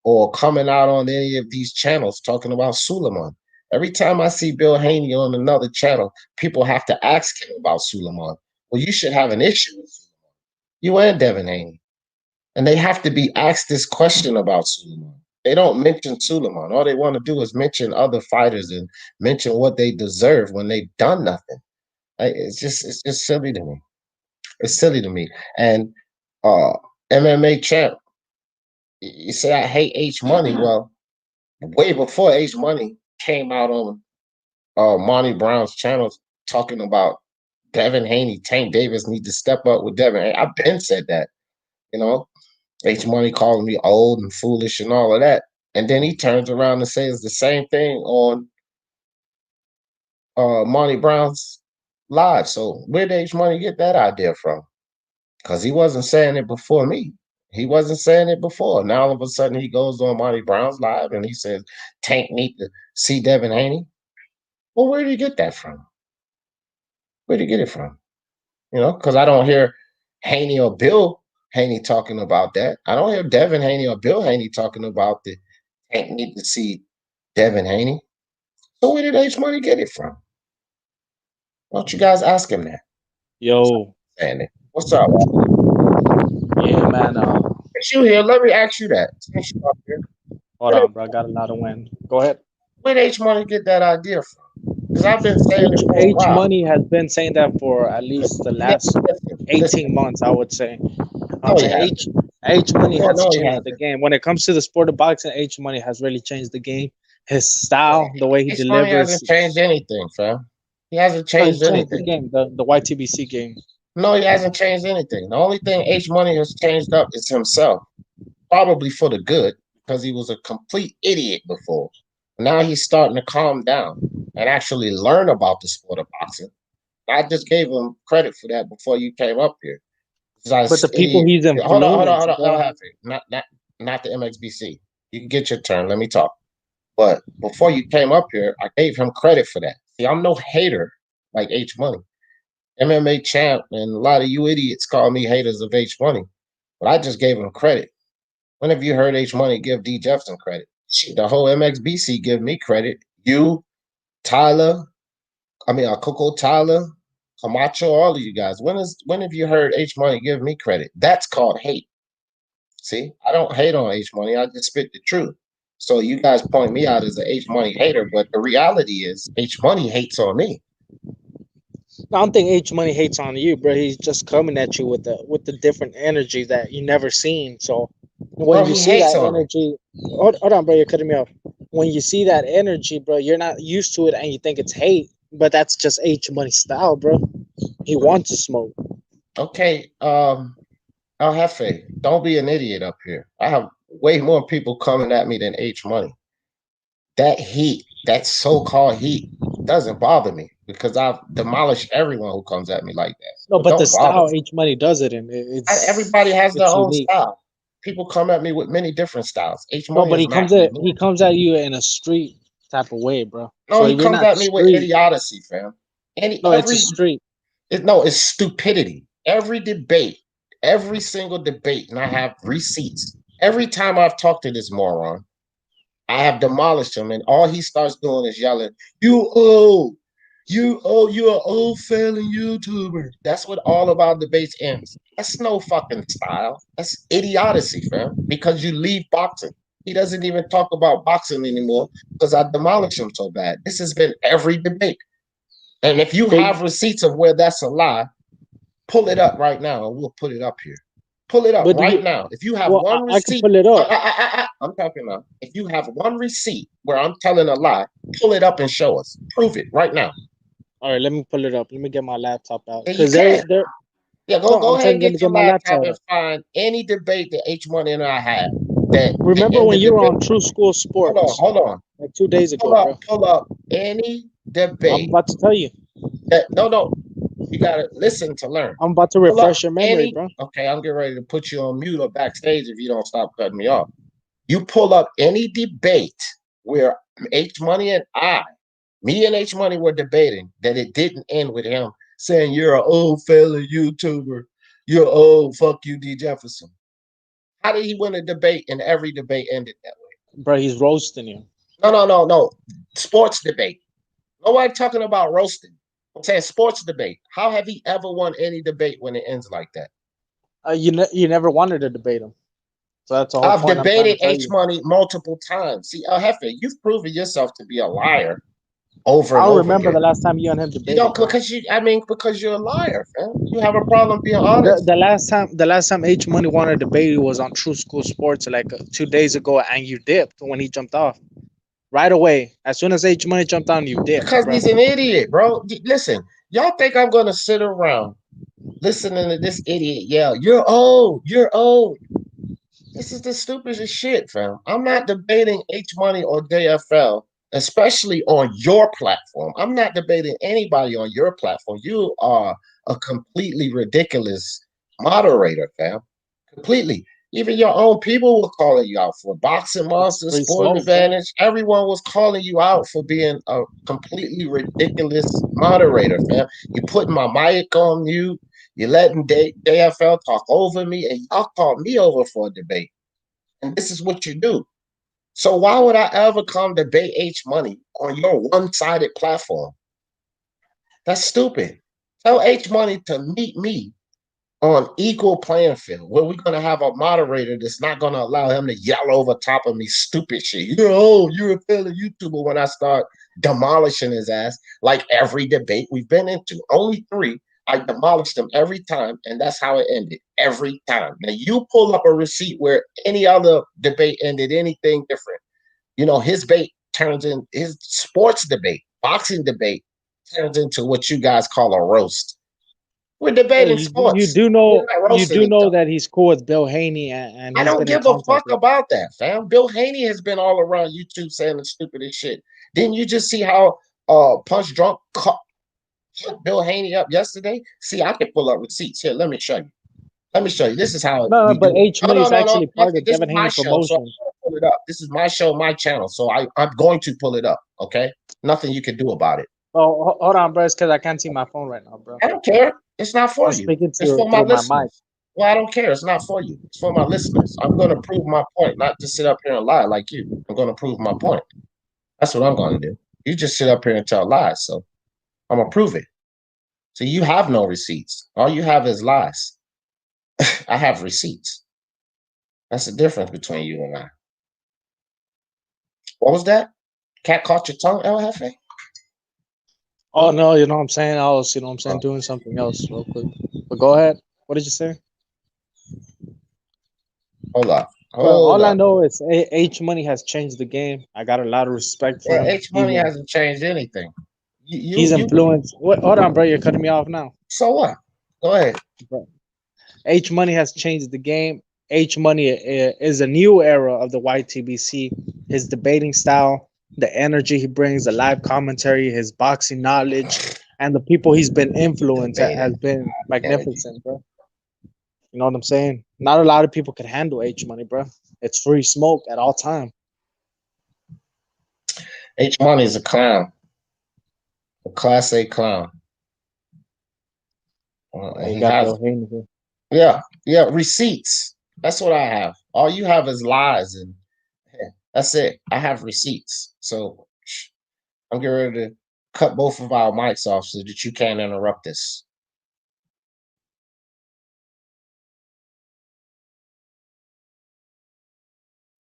or coming out on any of these channels talking about Suleiman. Every time I see Bill Haney on another channel, people have to ask him about Suleiman. Well, you should have an issue with Suleiman. You and Devin Haney. And they have to be asked this question about Suleiman. They don't mention Suleiman. All they want to do is mention other fighters and mention what they deserve when they've done nothing. It's just silly to me. It's silly to me. And uh MMA champ, you say I hate H Money. Well, way before H Money came out on Monty Brown's channel talking about Devin Haney, Tank Davis need to step up with Devin. I've been said that, you know, H Money calling me old and foolish and all of that. And then he turns around and says the same thing on Monty Brown's live. So where did H Money get that idea from? Because he wasn't saying it before me. He wasn't saying it before. Now all of a sudden he goes on Monty Brown's live and he says Tank need to see Devin Haney. Well, where did he get that from? Where did he get it from? You know, because I don't hear Haney or Bill Haney talking about that. I don't hear Devin Haney or Bill Haney talking about the Tank need to see Devin Haney. So where did H Money get it from? Why don't you guys ask him that? Yo, What's up? yeah, man. Since you here, let me ask you that. Since you up here, Hold on, bro. I got a lot of wind. Go ahead. where did H Money get that idea from? Because I've been saying it for a H while. Money has been saying that for at least the last 18 months, I would say. I'm saying H Money has changed the game. When it comes to the sport of boxing, H Money has really changed the game. His style, the way he H Money delivers. hasn't changed anything, fam. He hasn't No, he changed changed the anything. game, the YTBC game. No, he hasn't changed anything. The only thing H Money has changed up is himself, probably for the good, because he was a complete idiot before. Now he's starting to calm down and actually learn about the sport of boxing. I just gave him credit for that before you came up here. But the people he's influenced, Hold on. Not the MXBC. You can get your turn. Let me talk. But before you came up here, I gave him credit for that. See, I'm no hater like H Money. MMA champ, and a lot of you idiots call me haters of H Money. But I just gave him credit. When have you heard H Money give D Jefferson credit? Shit, the whole MXBC give me credit. You, Tyler, Coco Tyler, Camacho, all of you guys. When have you heard H Money give me credit? That's called hate. See, I don't hate on H Money. I just spit the truth. So you guys point me out as an H Money hater, but the reality is H Money hates on me. I don't think H Money hates on you, bro. He's just coming at you with the different energy that you never seen. So when you see that energy, hold on, bro, you're cutting me off. When you see that energy, bro, you're not used to it and you think it's hate, but that's just H Money style, bro. He wants to smoke. Okay, El Jefe, don't be an idiot up here. I have way more people coming at me than H Money. That heat, that so-called heat, doesn't bother me because I've demolished everyone who comes at me like that. No, but the style H Money does it in, everybody has their own unique. style. People come at me with many different styles. H No, Money but is not unique. he comes at you in a street type of way, bro. No, so he comes at me with idiocy, fam. It's a street. It's stupidity. Every debate, every single debate, and I have receipts. Every time I've talked to this moron, I have demolished him, and all he starts doing is yelling, "You old, you're an old failing YouTuber." That's what all of our debates ends. That's no fucking style. That's idiocy, fam. Because you leave boxing. He doesn't even talk about boxing anymore because I demolished him so bad. This has been every debate. And if you have receipts of where that's a lie, pull it up right now, and we'll put it up here. Pull it up right now. If you have one receipt, I can pull it up. I'm talking now. If you have one receipt where I'm telling a lie, pull it up and show us. Prove it right now. All right, let me pull it up. Let me get my laptop out. Because go ahead and get your laptop and find any debate that H Money and I had. That remember when you were on True School Sports? Hold on. Like 2 days ago, pull up any debate. I'm about to tell you. No. You gotta listen to learn. I'm about to refresh your memory, bro. Okay, I'm getting ready to put you on mute or backstage if you don't stop cutting me off. You pull up any debate where H Money and me and H Money were debating that it didn't end with him saying you're an old fella YouTuber, you're old, fuck you, D Jefferson. How did he win a debate and every debate ended that way? Bro, he's roasting you. No. Sports debate. Nobody talking about roasting. I'm saying sports debate. How have he ever won any debate when it ends like that? You never wanted to debate him. So that's all. I've debated H Money multiple times. See, El Jefe, you've proven yourself to be a liar over and over. I remember the last time you and him debated. You don't, because you're a liar, man. You have a problem being honest. The last time H Money wanted to debate was on True School Sports like 2 days ago, and you dipped when he jumped off. Right away, as soon as H Money jumped on, you dipped. Because he's an idiot, bro. Listen, y'all think I'm gonna sit around listening to this idiot yell, "You're old, you're old." This is the stupidest shit, fam. I'm not debating H Money or JFL especially on your platform. I'm not debating anybody on your platform. You are a completely ridiculous moderator, fam. Completely. Even your own people were calling you out for Boxing Monster, Free Sport smoke, Advantage. Everyone was calling you out for being a completely ridiculous moderator, fam. You putting my mic on mute. You letting JFL talk over me, and y'all called me over for a debate. And this is what you do. So why would I ever come debate H Money on your one-sided platform? That's stupid. Tell H Money to meet me on equal playing field where we're gonna have a moderator that's not gonna allow him to yell over top of me stupid shit. You're a fellow YouTuber when I start demolishing his ass like every debate we've been into. Only 3. I demolished them every time, and that's how it ended every time. Now you pull up a receipt where any other debate ended anything different. His debate turns in his sports debate, boxing debate turns into what you guys call a roast. We're debating you sports. do We're know not roasting each other. that he's cool with Bill Haney, and I he's don't been in give a contact fuck with. about that, fam. Bill Haney has been all around YouTube saying the stupidest shit. Didn't you just see how Punch Drunk caught Bill Haney up yesterday? See, I can pull up receipts here. Let me show you. Let me show you. This is how No, we but do it. H No, Money no, is no, no. actually part of This is Devin my Haney show, so I'm promotion. gonna pull it up. This is my show, my channel. So I'm going to pull it up. Okay, nothing you can do about it. Oh, hold on, bro. It's because I can't see my phone right now, bro. I don't care. It's not for I'm you. speaking It's for my through my mic. listeners. Well, I don't care. It's not for you. It's for my listeners. I'm going to prove my point, not to sit up here and lie like you. I'm going to prove my point. That's what I'm going to do. You just sit up here and tell lies. So I'm going to prove it. So you have no receipts. All you have is lies. I have receipts. That's the difference between you and I. What was that? Cat caught your tongue, El Jefe? Oh no, you know what I'm saying? I was, Oh. doing something else real quick. But go ahead. What did you say? Hold up. All I know is H Money has changed the game. I got a lot of respect for him. H Money hasn't changed anything. He's influenced. Hold on, bro. You're cutting me off now. So what? Go ahead. Bro. H Money has changed the game. H Money is a new era of the YTBC. His debating style, the energy he brings, the live commentary, his boxing knowledge, and the people he's been influenced has been magnificent, bro. You know what I'm saying? Not a lot of people can handle H Money, bro. It's free smoke at all time. H Money is a clown, a class A clown. He has, yeah, receipts. That's what I have. All you have is lies, and that's it. I have receipts. So I'm getting ready to cut both of our mics off so that you can't interrupt this.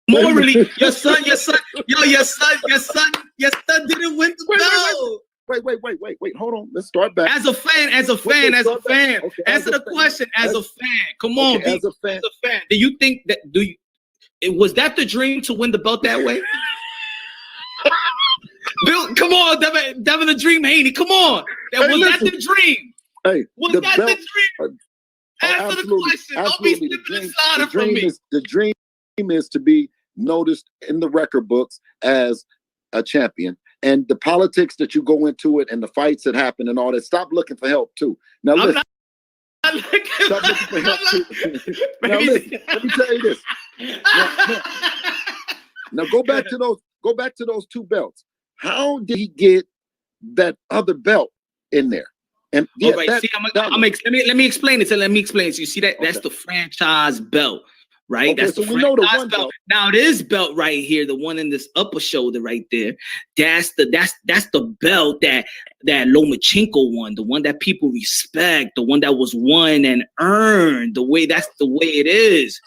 Morally, your son didn't win the belt. Wait. Hold on. Let's start back. As a fan. Okay, Answer the question as a fan. Come on, as a fan. Do you think that was that the dream to win the belt that way? Bill, come on, Devin the Dream Haney. Come on. That the dream? Hey, was that the dream? Answer the question. Don't be slipping the slaughter from me. The dream is to be noticed in the record books as a champion, and the politics that you go into it and the fights that happen and all that. Stop looking for help too. Now listen. Stop looking for help too. Now listen. Let me tell you this. Now go back to those 2 belts. How did he get that other belt in there? And yeah, all right, let me explain it. Let me explain it. You see that? That's the franchise belt. Right, okay, that's so the we know the franchise one belt. Now this belt right here, the one in this upper shoulder right there, that's the belt that Lomachenko won, the one that people respect, the one that was won and earned. That's the way it is.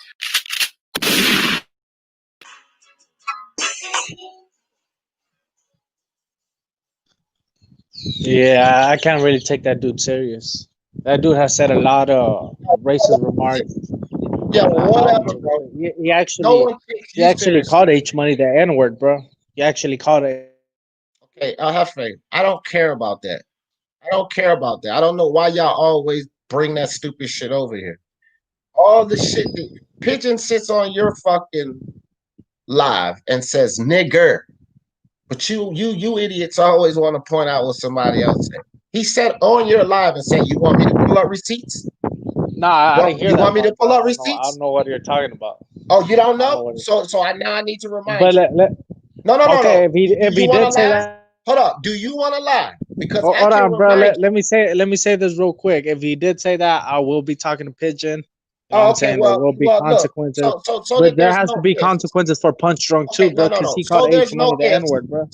Yeah, I can't really take that dude serious. That dude has said a lot of racist remarks. Yeah, whatever, bro. He actually called H Money the N-word, bro. He actually called it. Okay, I don't care about that. I don't care about that. I don't know why y'all always bring that stupid shit over here. All the shit that Pigeon sits on your fucking live and says nigger. But you idiots always want to point out what somebody else said. He said on your live and said, "You want me to pull up receipts?" Nah, I didn't hear that. You want me to pull up I receipts? don't know what you're talking about. Oh, you don't know? So now I need to remind but you. No. Okay, if he did say that, hold up. Do you want to lie? Because hold on, bro. Let me say this real quick. If he did say that, I will be talking to Pigeon. You know what I'm saying? There will be consequences. So but there has to be consequences for Punch Drunk too, bro, because he called H Money the N-word, bro.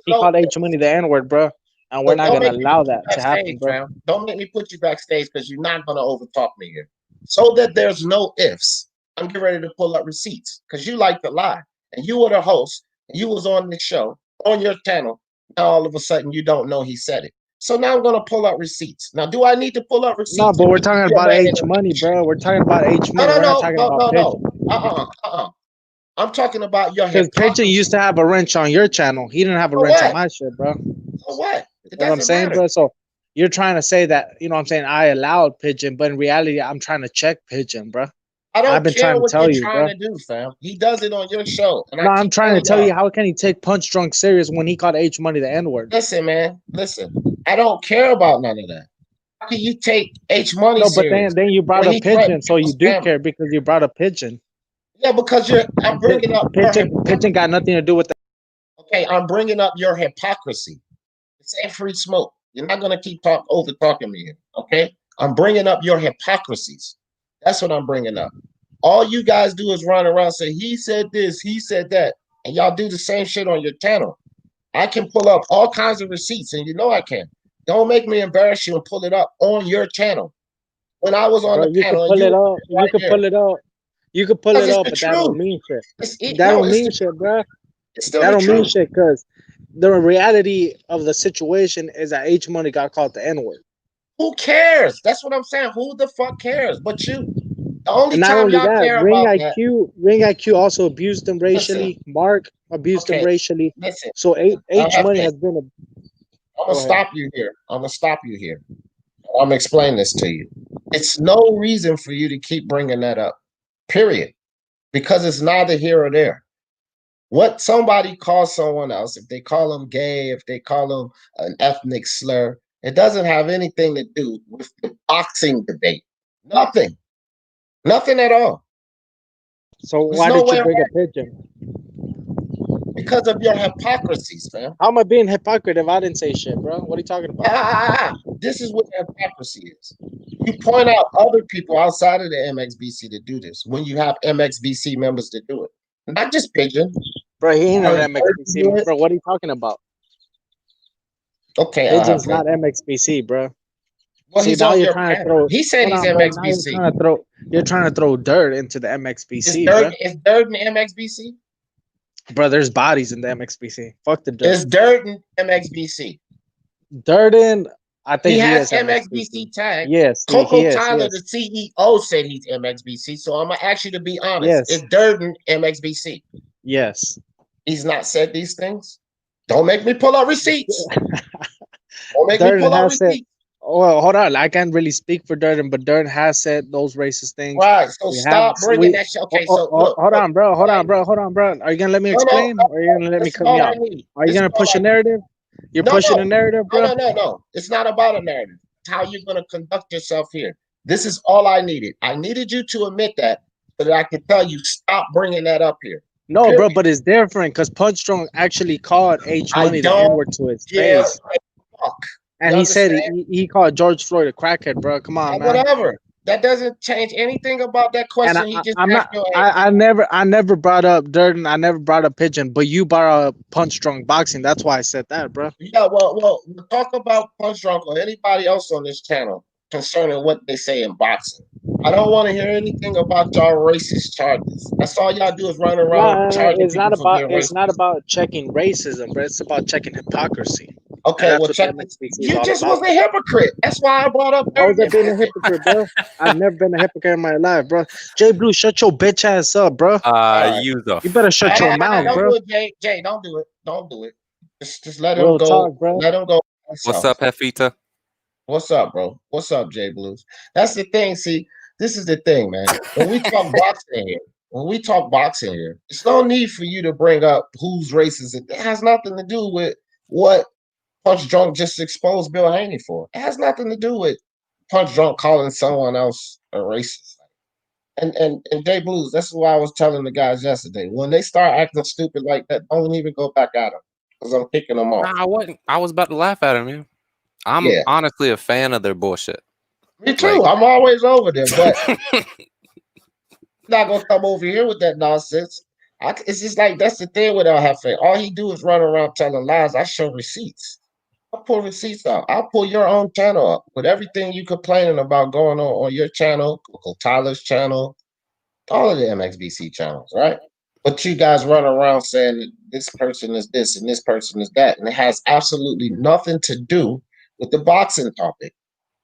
He called H Money the N-word, bro. And we're not gonna allow that to happen, bro. Don't make me put you backstage because you're not gonna overtalk me here. So that there's no ifs, I'm getting ready to pull up receipts because you like to lie. And you were the host, and you was on the show, on your channel. Now all of a sudden you don't know he said it. So now I'm gonna pull up receipts. Now, do I need to pull up receipts? No, but we're talking about H Money, bro. We're talking about H Money. We're not talking about Pigeon. I'm talking about your because Pigeon used to have a wrench on your channel. He didn't have a wrench on my shit, bro. So what? You know what I'm saying, bro? So you're trying to say that, you know what I'm saying, I allowed Pigeon, but in reality, I'm trying to check Pigeon, bro. I've been trying to tell you, bro. To do, fam. He does it on your show. And I'm trying to tell you, how can he take Punch Drunk serious when he called H Money the N-word? Listen, man. Listen. I don't care about none of that. How can you take H Money serious? But then you brought up Pigeon, so you do care because you brought up Pigeon. Yeah, because I'm bringing up Pigeon got nothing to do with that. Okay, I'm bringing up your hypocrisy. This ain't free smoke. You're not gonna keep over talking me here. Okay, I'm bringing up your hypocrisies. That's what I'm bringing up. All you guys do is run around and say he said this, he said that, and y'all do the same shit on your channel. I can pull up all kinds of receipts, and you know I can. Don't make me embarrass you and pull it up on your channel. When I was on the panel, you can pull it up. You could pull it up, but that don't mean shit. That don't mean shit, bro. That don't mean shit because the reality of the situation is that H Money got called the N-word. Who cares? That's what I'm saying. Who the fuck cares? But you. The only not time only y'all that, care Ring about IQ, Ring IQ also abused him racially. Mark abused him racially. Listen, so H Money has been a. I'm gonna stop you here. I'm gonna stop you here. I'm gonna explain this to you. It's no reason for you to keep bringing that up. Period. Because it's neither here or there. What somebody calls someone else, if they call them gay, if they call them an ethnic slur, it doesn't have anything to do with the boxing debate. Nothing. Nothing at all. So why did you bring a Pigeon? Because of your hypocrisies, fam. How am I being hypocrite if I didn't say shit, bro? What are you talking about? This is what hypocrisy is. You point out other people outside of the MXBC to do this when you have MXBC members to do it. Not just Pigeon. Bro, he ain't an MXBC member. Bro, what are you talking about? Okay, Pigeon's not MXBC, bro. Well, see, now you're trying to throw. He said he's MXBC. You're trying to throw dirt into the MXBC. Is dirt in the MXBC? Bro, there's bodies in the MXBC. Fuck the dirt. There's dirt in MXBC. Durden, I think he has MXBC tag. Yes, Coco Tyler, the CEO, said he's MXBC. So I'm gonna ask you to be honest. Yes. Is Durden MXBC? Yes. He's not said these things. Don't make me pull out receipts. Don't make me pull out receipts. Well, hold on. I can't really speak for Durden, but Durden has said those racist things. Right. So stop bringing that shit. Okay. So hold on, bro. Hold on, bro. Are you gonna let me explain, or are you gonna let me cut me off? Are you gonna push a narrative? You're pushing a narrative, bro. No. It's not about a narrative. It's how you're gonna conduct yourself here. This is all I needed. I needed you to admit that so that I could tell you stop bringing that up here. No, bro, but it's different because Punch Strong actually called H Money the N-word to his face. Fuck. And he said he called George Floyd a crackhead, bro. Come on, man. Whatever. That doesn't change anything about that question. I never brought up Durden. I never brought up Pigeon, but you brought up Punch Drunk Boxing. That's why I said that, bro. Yeah, well, talk about Punch Drunk or anybody else on this channel concerning what they say in boxing. I don't want to hear anything about y'all racist charges. That's all y'all do is run around charging it's not about checking racism, but it's about checking hypocrisy. Okay, well, check. You just was a hypocrite. That's why I brought up. I was being a hypocrite, bro. I've never been a hypocrite in my life, bro. J Blue, shut your bitch ass up, bro. You better shut your mouth, bro. Don't do it, Jay. Don't do it. Don't do it. Just let him go. Talk, bro. Let him go. What's up, Hefita? What's up, bro? What's up, J Blues? That's the thing. See, this is the thing, man. When we talk boxing here, when we talk boxing here, it's no need for you to bring up whose races it has nothing to do with what Punch Drunk just exposed Bill Haney for. It has nothing to do with Punch Drunk calling someone else a racist. And Jay Blues, that's why I was telling the guys yesterday. When they start acting stupid like that, don't even go back at them because I'm kicking them off. Nah, I wasn't. I was about to laugh at him, man. I'm honestly a fan of their bullshit. Me too. Like, I'm always over there, but not gonna come over here with that nonsense. It's just like that's the thing with El Jefe. All he do is run around telling lies. I show receipts. I'll pull receipts out. I'll pull your own channel up with everything you complaining about going on your channel, Uncle Tyler's channel, all of the MXBC channels, right? But you guys run around saying that this person is this and this person is that, and it has absolutely nothing to do with the boxing topic,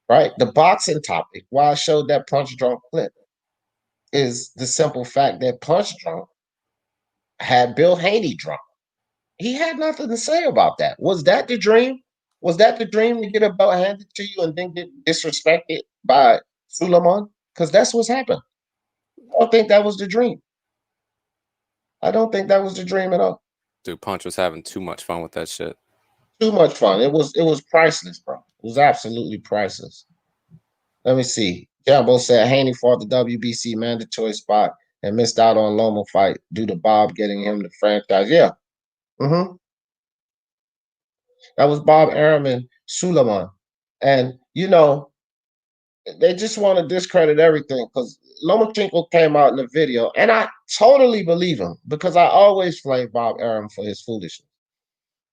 right? The boxing topic, why I showed that Punch Drunk clip, is the simple fact that Punch Drunk had Bill Haney drunk. He had nothing to say about that. Was that the dream? Was that the dream to get a belt handed to you and then get disrespected by Suleiman? Because that's what's happened. I don't think that was the dream. I don't think that was the dream at all. Dude, Punch was having too much fun with that shit. Too much fun. It was priceless, bro. It was absolutely priceless. Let me see. Jambo said Haney fought the WBC mandatory spot and missed out on Loma fight due to Bob getting him the franchise. Yeah. Mm-hmm. That was Bob Arum and Suleiman. And, you know, they just want to discredit everything because Lomachenko came out in the video, and I totally believe him because I always flame Bob Arum for his foolishness.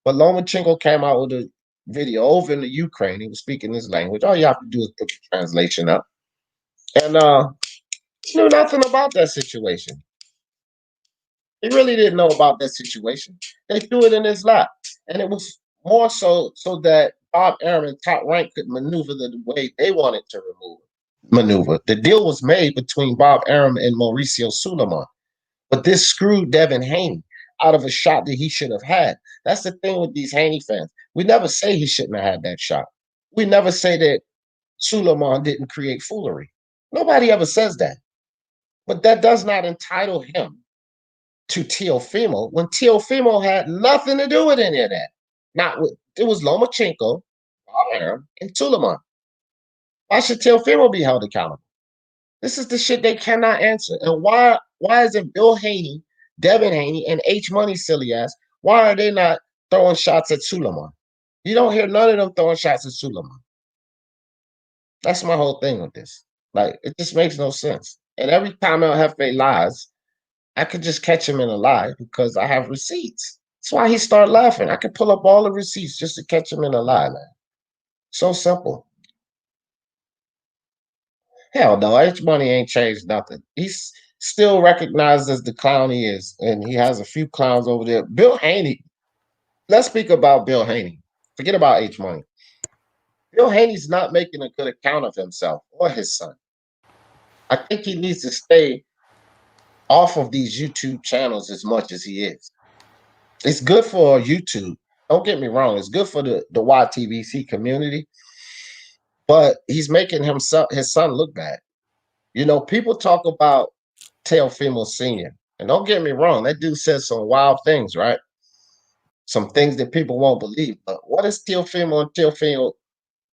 But Lomachenko came out with a video over in the Ukraine. He was speaking his language. All you have to do is put the translation up. And he knew nothing about that situation. He really didn't know about that situation. They threw it in his lap. And it was more so that Bob Arum and Top Rank could maneuver the way they wanted to maneuver. The deal was made between Bob Arum and Mauricio Suleiman. But this screwed Devin Haney out of a shot that he should have had. That's the thing with these Haney fans. We never say he shouldn't have had that shot. We never say that Suleiman didn't create foolery. Nobody ever says that. But that does not entitle him to Teofimo when Teofimo had nothing to do with any of that. It was Lomachenko, Bob Arum, and Suleiman. Why should Teofimo be held accountable? This is the shit they cannot answer. And why is it Bill Haney, Devin Haney, and H Money silly ass? Why are they not throwing shots at Suleiman? You don't hear none of them throwing shots at Suleiman. That's my whole thing with this. Like, it just makes no sense. And every time El Jefe lies, I could just catch him in a lie because I have receipts. That's why he started laughing. I could pull up all the receipts just to catch him in a lie, man. So simple. Hell no, H Money ain't changed nothing. He's still recognized as the clown he is, and he has a few clowns over there. Bill Haney. Let's speak about Bill Haney. Forget about H Money. Bill Haney's not making a good account of himself or his son. I think he needs to stay off of these YouTube channels as much as he is. It's good for YouTube. Don't get me wrong. It's good for the YTBC community. But he's making his son look bad. You know, people talk about Teofimo Sr. And don't get me wrong, that dude says some wild things, right? Some things that people won't believe. But what has Teofimo and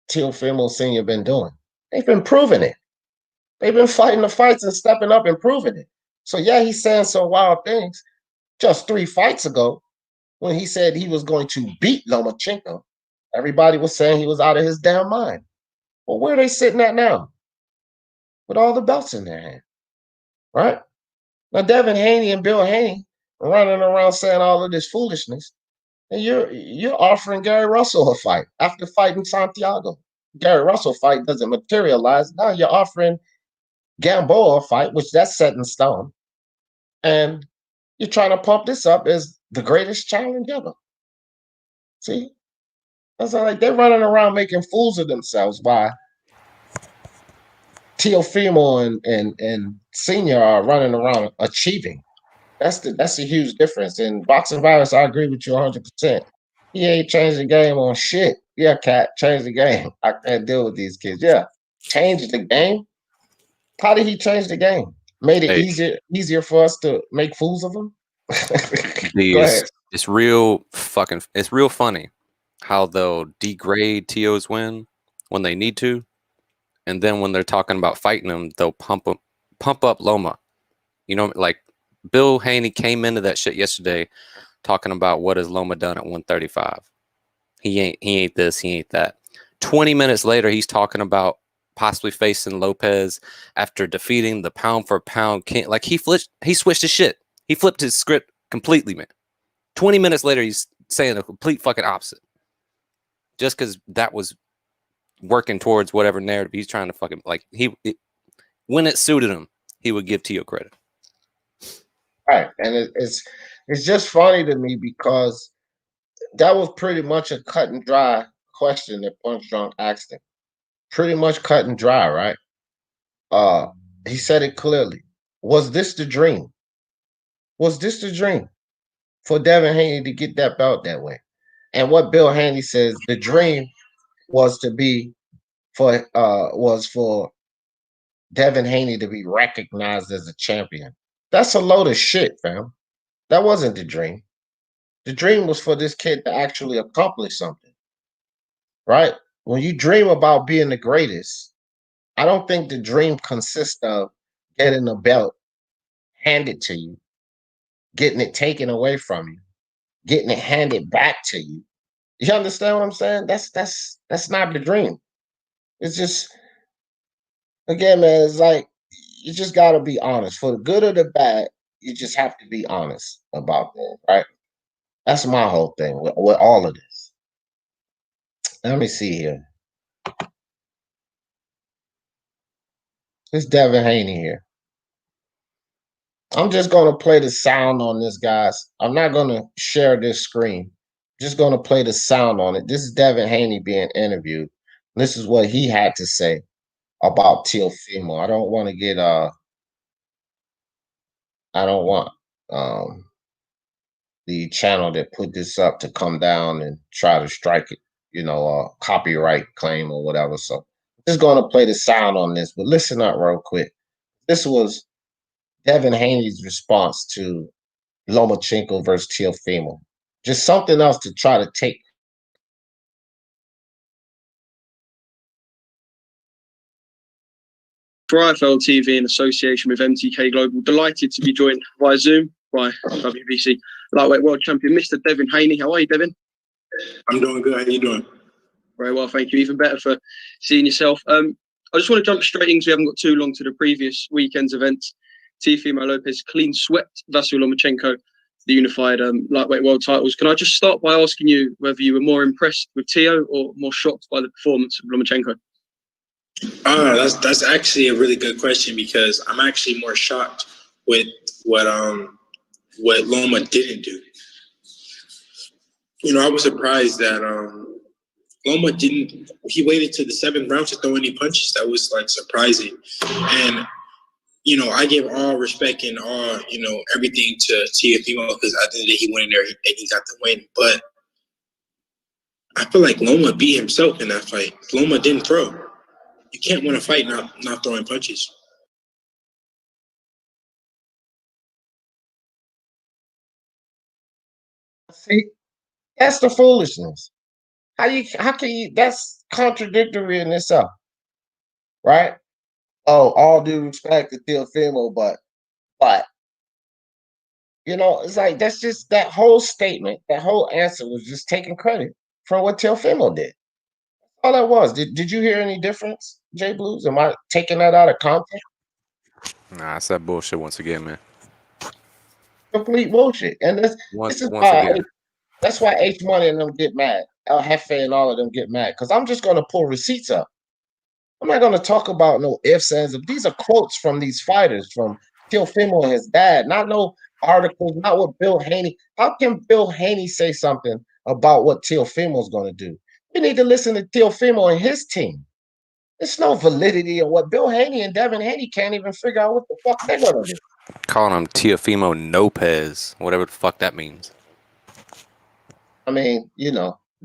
Teofimo Sr. been doing? They've been proving it. They've been fighting the fights and stepping up and proving it. So yeah, he's saying some wild things. Just 3 fights ago, when he said he was going to beat Lomachenko, everybody was saying he was out of his damn mind. Well, where are they sitting at now? With all the belts in their hand, right? Now, Devin Haney and Bill Haney are running around saying all of this foolishness, and you're offering Gary Russell a fight after fighting Santiago. Gary Russell fight doesn't materialize. Now you're offering Gamboa a fight, which that's set in stone, and you're trying to pump this up as the greatest challenge ever. See? That's like they're running around making fools of themselves by Teofimo and Senior are running around achieving. That's a huge difference. And Boxing Virus, I agree with you 100%. He ain't changed the game on shit. Yeah, Cat, change the game. I can't deal with these kids. Yeah, change the game. How did he change the game? made it easier for us to make fools of them. Go ahead. It's real funny how they'll degrade TO's win when they need to, and then when they're talking about fighting them, they'll pump up Loma. You know, like Bill Haney came into that shit yesterday talking about what has Loma done at 135. He ain't this, he ain't that. 20 minutes later, he's talking about possibly facing Lopez after defeating the pound for pound king. Like he switched his shit. He flipped his script completely, man. 20 minutes later, he's saying the complete fucking opposite. Just because that was working towards whatever narrative he's trying to fucking when it suited him, he would give Tio credit. Right, and it's just funny to me because that was pretty much a cut and dry question that Punch Drunk asked him. Pretty much cut and dry, right? He said it clearly. Was this the dream? Was this the dream for Devin Haney to get that belt that way? And what Bill Haney says, the dream was for Devin Haney to be recognized as a champion. That's a load of shit, fam. That wasn't the dream. The dream was for this kid to actually accomplish something, right? When you dream about being the greatest, I don't think the dream consists of getting a belt handed to you, getting it taken away from you, getting it handed back to you. You understand what I'm saying? That's not the dream. It's just, again, man, it's like you just got to be honest. For the good or the bad, you just have to be honest about that, right? That's my whole thing with all of this. Let me see here. It's Devin Haney here. I'm just going to play the sound on this, guys. I'm not going to share this screen. I'm just going to play the sound on it. This is Devin Haney being interviewed. This is what he had to say about Teofimo. I don't want to get I don't want the channel that put this up to come down and try to strike it, copyright claim or whatever. So I'm just going to play the sound on this, but listen up real quick. This was Devin Haney's response to Lomachenko versus Teofimo. Just something else to try to take. For IFL TV in association with MTK Global, delighted to be joined via Zoom by WBC lightweight world champion, Mr. Devin Haney. How are you, Devin? I'm doing good. How you doing? Very well, thank you. Even better for seeing yourself. I just want to jump straight in because we haven't got too long to the previous weekend's events. Teofimo Lopez clean swept Vasyl Lomachenko, the unified lightweight world titles. Can I just start by asking you whether you were more impressed with Teo or more shocked by the performance of Lomachenko? That's actually a really good question because I'm actually more shocked with what Loma didn't do. I was surprised that Loma didn't. He waited to the 7th round to throw any punches. That was surprising. And I give all respect and all everything to Teofimo because at the end of the day he went in there and he got the win. But I feel like Loma beat himself in that fight. Loma didn't throw. You can't win a fight not throwing punches. See, that's the foolishness. How can you? That's contradictory in itself, right? Oh, all due respect to Teofimo, but it's like that's just that whole statement, that whole answer was just taking credit for what Teofimo did. All that was. Did you hear any difference, Jay Blues? Am I taking that out of context? Nah, it's that bullshit once again, man. Complete bullshit. And this is why that's why H Money and them get mad. El Jefe and all of them get mad. Because I'm just gonna pull receipts up. I'm not gonna talk about no ifs, ands. These are quotes from these fighters, from Teofimo and his dad, not no articles, not what Bill Haney. How can Bill Haney say something about what Teofimo's gonna do? You need to listen to Teofimo and his team. There's no validity in what Bill Haney and Devin Haney can't even figure out what the fuck they're gonna do. Calling him Teofimo Lopez, whatever the fuck that means. I mean,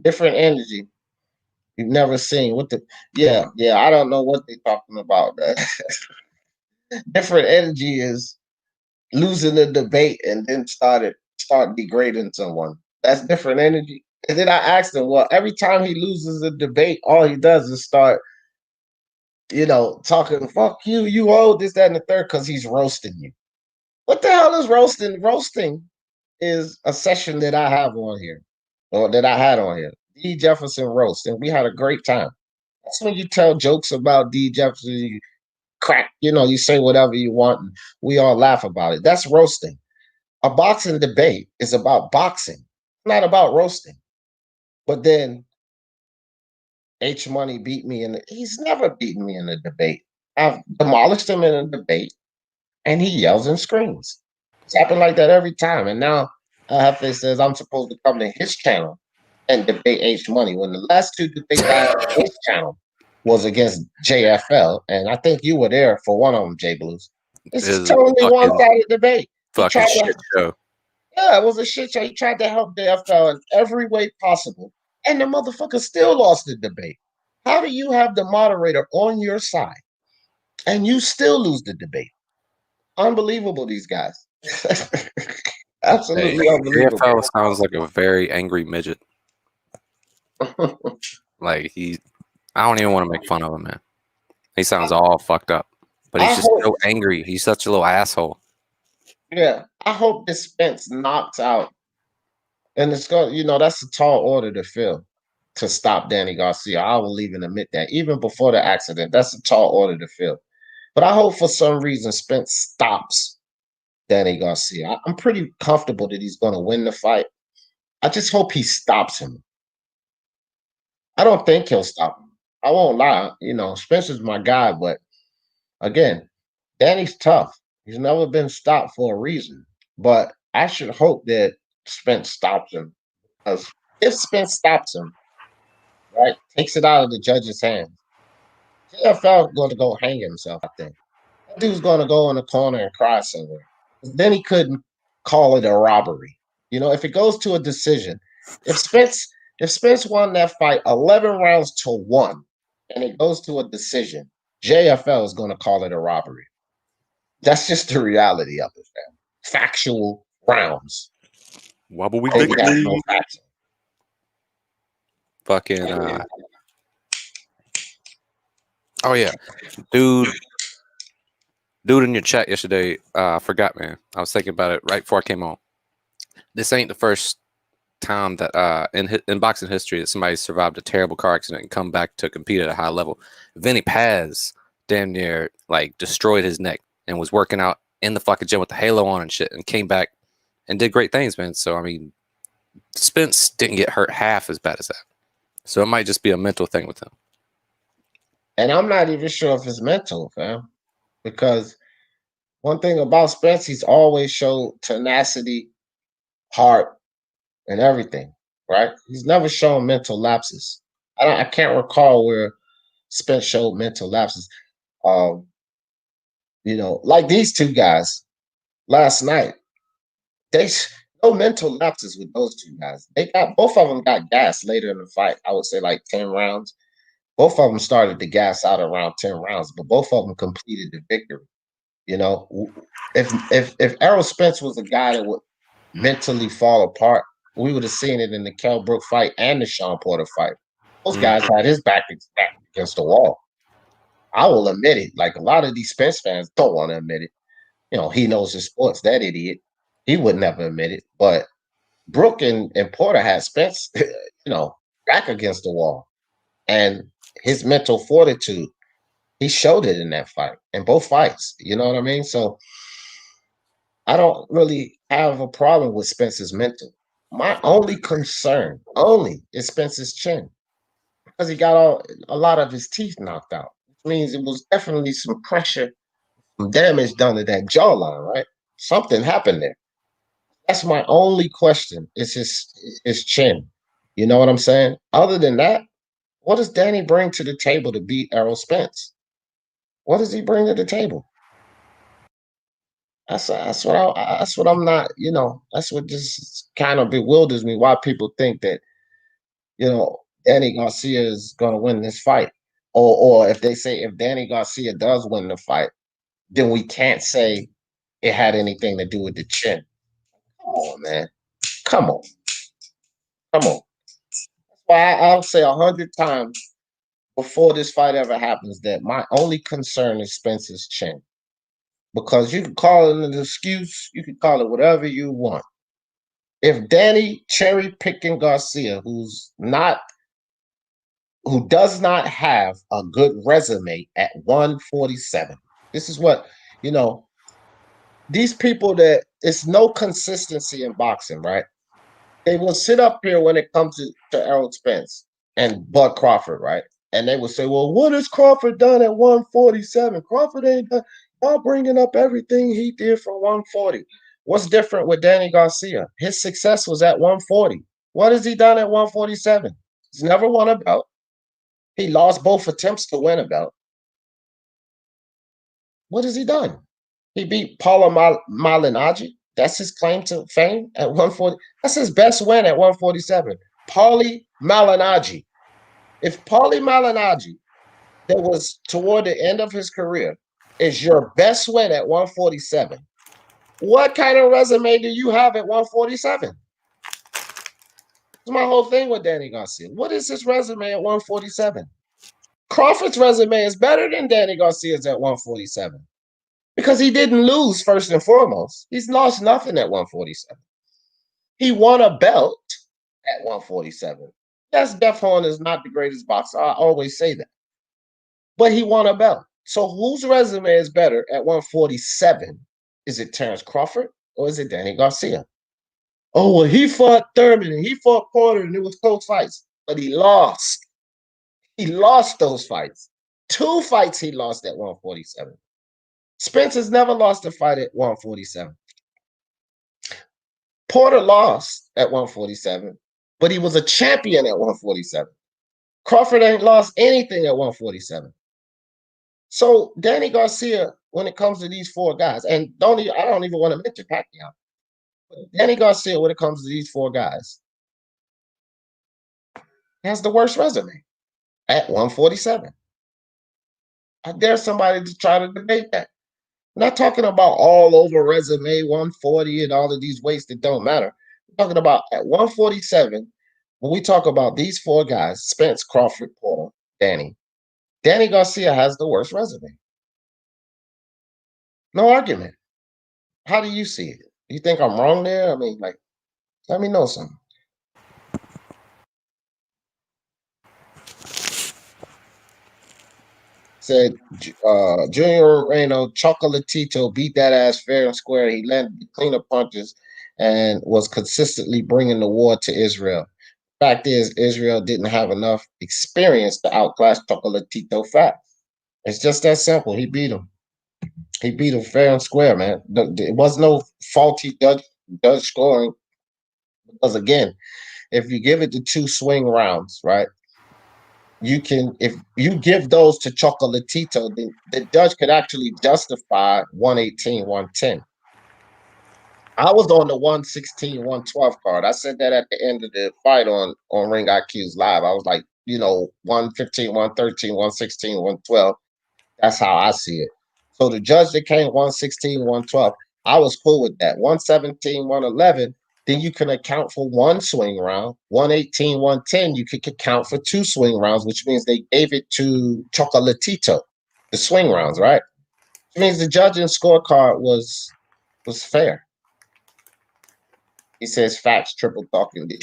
different energy. You've never seen what the I don't know what they're talking about. Different energy is losing the debate and then start degrading someone. That's different energy. And then I asked him, well, every time he loses a debate, all he does is start, talking, fuck you, you owe this, that, and the third, because he's roasting you. What the hell is roasting? Roasting is a session that I have on here, or that I had on here. D. Jefferson roast, and we had a great time. That's when you tell jokes about D. Jefferson, you crack, you say whatever you want, and we all laugh about it. That's roasting. A boxing debate is about boxing, not about roasting. But then H Money beat me he's never beaten me in a debate. I've demolished him in a debate, and he yells and screams. It's happened like that every time. And now Hefe says I'm supposed to come to his channel and debate H Money, when the last two debates I had on his channel was against JFL, and I think you were there for one of them, J Blues. It's a totally one-sided debate. Fucking shit show. Yeah, it was a shit show. He tried to help JFL in every way possible, and the motherfucker still lost the debate. How do you have the moderator on your side and you still lose the debate? Unbelievable, these guys. Absolutely unbelievable. JFL sounds like a very angry midget. Like I don't even want to make fun of him, man. He sounds all fucked up, but he's just so angry. He's such a little asshole. Yeah, I hope this Spence knocks out, and it's going. That's a tall order to fill to stop Danny Garcia. I will even admit that, even before the accident, that's a tall order to fill. But I hope for some reason Spence stops Danny Garcia. I'm pretty comfortable that he's going to win the fight. I just hope he stops him. I don't think he'll stop him. I won't lie. Spence is my guy, but again, Danny's tough. He's never been stopped for a reason. But I should hope that Spence stops him. Because if Spence stops him, right, takes it out of the judge's hands, JFL is going to go hang himself, I think. That dude's going to go in the corner and cry somewhere. Then he couldn't call it a robbery. If it goes to a decision, if Spence won that fight 11 rounds to 1 and it goes to a decision, JFL is going to call it a robbery. That's just the reality of it, man. Factual rounds. Wobble we big no fucking oh yeah. Dude in your chat yesterday, I forgot, man. I was thinking about it right before I came on. This ain't the first time that in boxing history that somebody survived a terrible car accident and come back to compete at a high level. Vinny Paz damn near destroyed his neck and was working out in the fucking gym with the halo on and shit, and came back and did great things, man. So I mean, Spence didn't get hurt half as bad as that. So it might just be a mental thing with him. And I'm not even sure if it's mental, fam. Because one thing about Spence, he's always showed tenacity, heart, and everything, right? He's never shown mental lapses. I can't recall where Spence showed mental lapses. Like these two guys last night, no mental lapses with those two guys. Both of them got gas later in the fight. I would say like 10 rounds. Both of them started to gas out around 10 rounds, but both of them completed the victory. If Errol Spence was a guy that would mentally fall apart, we would have seen it in the Kell Brook fight and the Sean Porter fight. Those guys had his back against the wall. I will admit it. Like a lot of these Spence fans don't want to admit it. He knows his sports, that idiot. He would never admit it. But Brook and Porter had Spence, back against the wall. And his mental fortitude, he showed it in that fight, in both fights. You know what I mean? So I don't really have a problem with Spence's mental. My only concern is Spence's chin, because he got a lot of his teeth knocked out, which means it was definitely some pressure, some damage done to that jawline, right? Something happened there. That's my only question. It's his chin. You know what I'm saying? Other than that, what does Danny bring to the table to beat Errol Spence? What does he bring to the table? That's what I'm not, that's what just kind of bewilders me, why people think that, Danny Garcia is going to win this fight. Or if they say if Danny Garcia does win the fight, then we can't say it had anything to do with the chin. Come on, man. Come on. Come on. That's why I'll say 100 times before this fight ever happens that my only concern is Spence's chin. Because you can call it an excuse, you can call it whatever you want. If Danny cherry picking Garcia, who does not have a good resume at 147, this is what, these people that it's no consistency in boxing, right? They will sit up here when it comes to Errol Spence and Bud Crawford, right? And they will say, well, what has Crawford done at 147? Crawford ain't done. Y'all bringing up everything he did from 140. What's different with Danny Garcia? His success was at 140. What has he done at 147? He's never won a belt. He lost both attempts to win a belt. What has he done? He beat Paulo Malignaggi. That's his claim to fame at 140. That's his best win at 147. Paulie Malignaggi. If Paulie Malignaggi, that was toward the end of his career, is your best win at 147, what kind of resume do you have at 147? That's my whole thing with Danny Garcia. What is his resume at 147? Crawford's resume is better than Danny Garcia's at 147 because he didn't lose first and foremost. He's lost nothing at 147. He won a belt at 147. Yes, Def Horn is not the greatest boxer. I always say that. But he won a belt. So whose resume is better at 147? Is it Terrence Crawford or is it Danny Garcia? Oh, well, he fought Thurman and he fought Porter and it was close fights. But he lost. He lost those fights. 2 fights he lost at 147. Spence has never lost a fight at 147. Porter lost at 147, but he was a champion at 147. Crawford ain't lost anything at 147. So Danny Garcia, when it comes to these 4 guys, and I don't even want to mention Pacquiao, but Danny Garcia, when it comes to these 4 guys, has the worst resume at 147. I dare somebody to try to debate that. I'm not talking about all over resume 140 and all of these weights that don't matter. We're talking about at 147, when we talk about these 4 guys, Spence, Crawford, Porter, Danny Garcia has the worst resume. No argument. How do you see it? You think I'm wrong there? I mean, like, let me know something. Said Junior Moreno, Chocolatito beat that ass fair and square. He landed cleaner punches and was consistently bringing the war to Israel. Fact is, Israel didn't have enough experience to outclass Chocolatito fast. It's just that simple. He beat him. He beat him fair and square, man. It was no faulty judge scoring. Because again, if you give it the 2 swing rounds, right? You can, if you give those to Chocolatito, the judge could actually justify 118, 110. I was on the 116, 112 card. I said that at the end of the fight on Ring IQ's live. I was like, 115, 113, 116, 112. That's how I see it. So the judge that came 116, 112, I was cool with that. 117, 111, then you can account for 1 swing round. 118, 110, you could account for 2 swing rounds, which means they gave it to Chocolatito, the swing rounds, right? Which means the judging scorecard was fair. He says facts, triple talking D.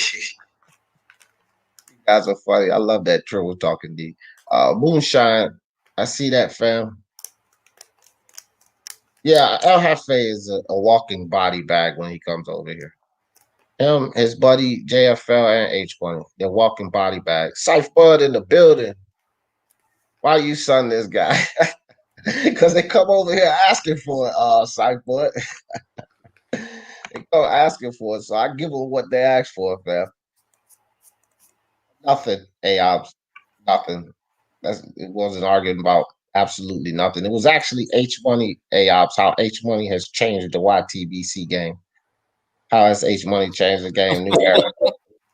You guys are funny. I love that triple talking D. Moonshine, I see that, fam. Yeah, El Jefe is a walking body bag when he comes over here. Him, his buddy JFL and H1, they're walking body bags. Syph Bud in the building. Why you son this guy? Because they come over here asking for it, Syph Bud. They come asking for it, so I give them what they ask for, fam. Nothing, AOPS. Nothing. It wasn't arguing about absolutely nothing. It was actually H Money AOPS, how H Money has changed the YTBC game. How has H Money changed the game? New era.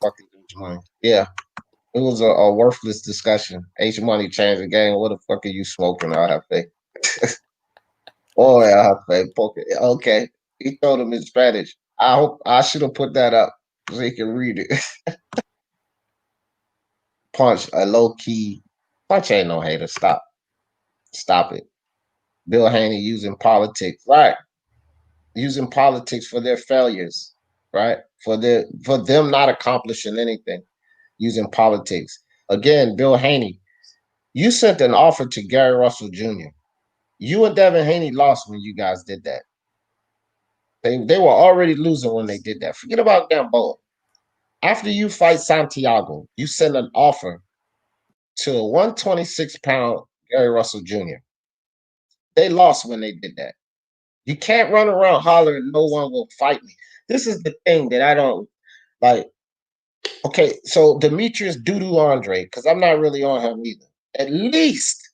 Fucking H Money. Yeah. It was a worthless discussion. H Money changed the game. What the fuck are you smoking? I have faith. Oh yeah, okay. He told him in Spanish. I hope I should have put that up so he can read it. Punch a low key. Punch ain't no hater. Stop it. Bill Haney using politics, right? Using politics for their failures, right? For them not accomplishing anything, using politics. Again, Bill Haney, you sent an offer to Gary Russell Jr. You and Devin Haney lost when you guys did that. They were already losing when they did that. Forget about Gamboa. After you fight Santiago, you send an offer to a 126-pound Gary Russell Jr. They lost when they did that. You can't run around hollering, no one will fight me. This is the thing that I don't like. Okay, so Demetrius Dudu Andre, because I'm not really on him either. At least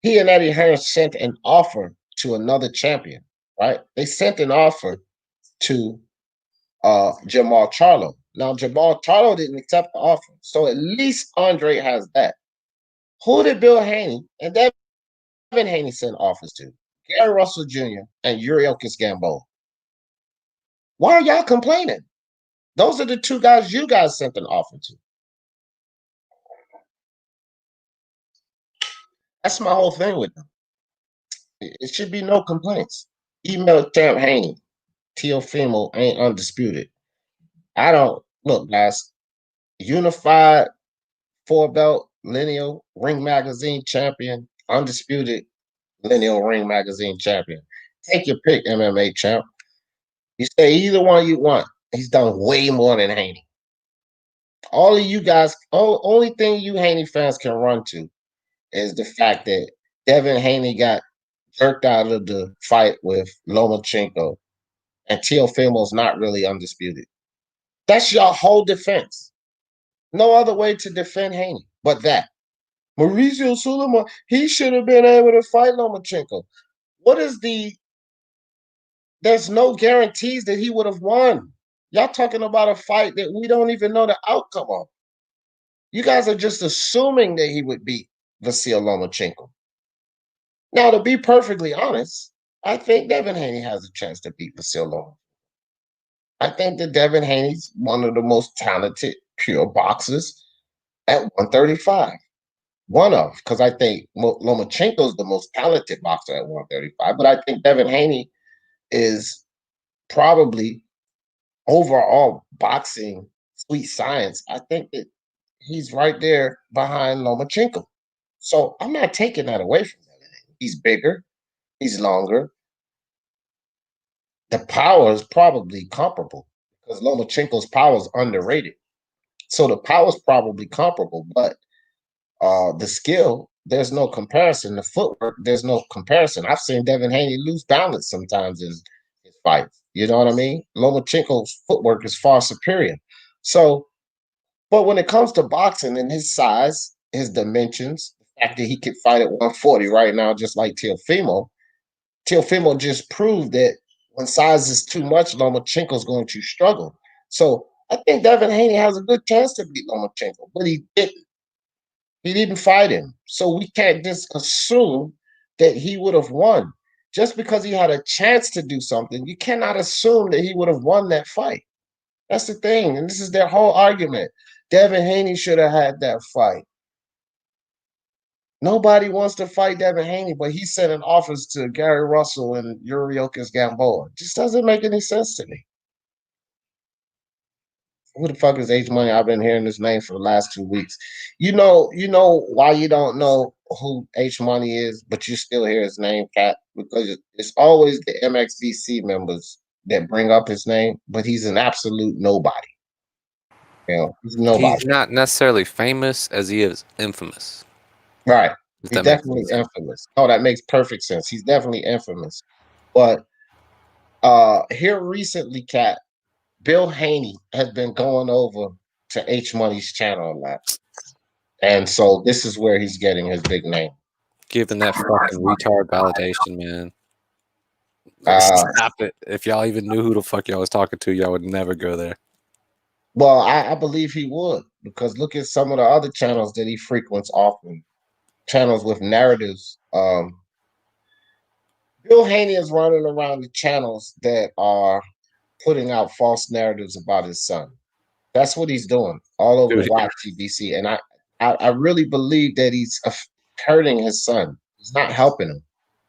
he and Eddie Hearn sent an offer to another champion, right? They sent an offer to Jamal Charlo. Now, Jamal Charlo didn't accept the offer. So at least Andre has that. Who did Bill Haney and Devin Haney send offers to? Gary Russell Jr. and Yuriokis Gamboa. Why are y'all complaining? Those are the two guys you guys sent an offer to. That's my whole thing with them. It should be no complaints. Email Champ Haney. Teofimo ain't undisputed. I don't look, guys. Unified 4-belt lineal ring magazine champion, undisputed lineal ring magazine champion. Take your pick, MMA champ. You say either one you want. He's done way more than Haney. All of you guys, only thing you Haney fans can run to is the fact that Devin Haney got jerked out of the fight with Lomachenko, and Teofimo's not really undisputed. That's your whole defense. No other way to defend Haney but that. Mauricio Sulaiman, he should have been able to fight Lomachenko. There's no guarantees that he would have won. Y'all talking about a fight that we don't even know the outcome of. You guys are just assuming that he would beat Vasil Lomachenko. Now, to be perfectly honest, I think Devin Haney has a chance to beat Vasil Lomachenko. I think that Devin Haney's one of the most talented pure boxers at 135. One of, because I think Lomachenko's the most talented boxer at 135, but I think Devin Haney is probably overall boxing sweet science. I think that he's right there behind Lomachenko. So I'm not taking that away from Devin Haney. He's bigger, he's longer. The power is probably comparable because Lomachenko's power is underrated. So the power is probably comparable, but the skill, there's no comparison. The footwork, there's no comparison. I've seen Devin Haney lose balance sometimes in his fights. You know what I mean? Lomachenko's footwork is far superior. So, but when it comes to boxing and his size, his dimensions, the fact that he could fight at 140 right now, just like Teofimo just proved that when size is too much, Lomachenko's going to struggle. So I think Devin Haney has a good chance to beat Lomachenko, but he didn't. He didn't fight him. So we can't just assume that he would have won. Just because he had a chance to do something, you cannot assume that he would have won that fight. That's the thing. And this is their whole argument. Devin Haney should have had that fight. Nobody wants to fight Devin Haney, but he's sending offers to Gary Russell and Yuriokis Gamboa. It just doesn't make any sense to me. Who the fuck is H Money? I've been hearing this name for the last 2 weeks. You know why you don't know who H Money is, but you still hear his name, Cat? Because it's always the MXBC members that bring up his name, but he's an absolute nobody. You know, he's nobody. He's not necessarily famous as he is infamous. Right. He's definitely infamous. Oh, that makes perfect sense. He's definitely infamous. But here recently, Cat, Bill Haney has been going over to H Money's channel a lot. And so this is where he's getting his big name. Giving that fucking retard validation, man. Stop it. If y'all even knew who the fuck y'all was talking to, y'all would never go there. Well, I believe he would, because look at some of the other channels that he frequents often. Channels with narratives. Bill Haney is running around the channels that are putting out false narratives about his son. That's what he's doing all over the Watch TBC. And I really believe that he's hurting his son. He's not helping him.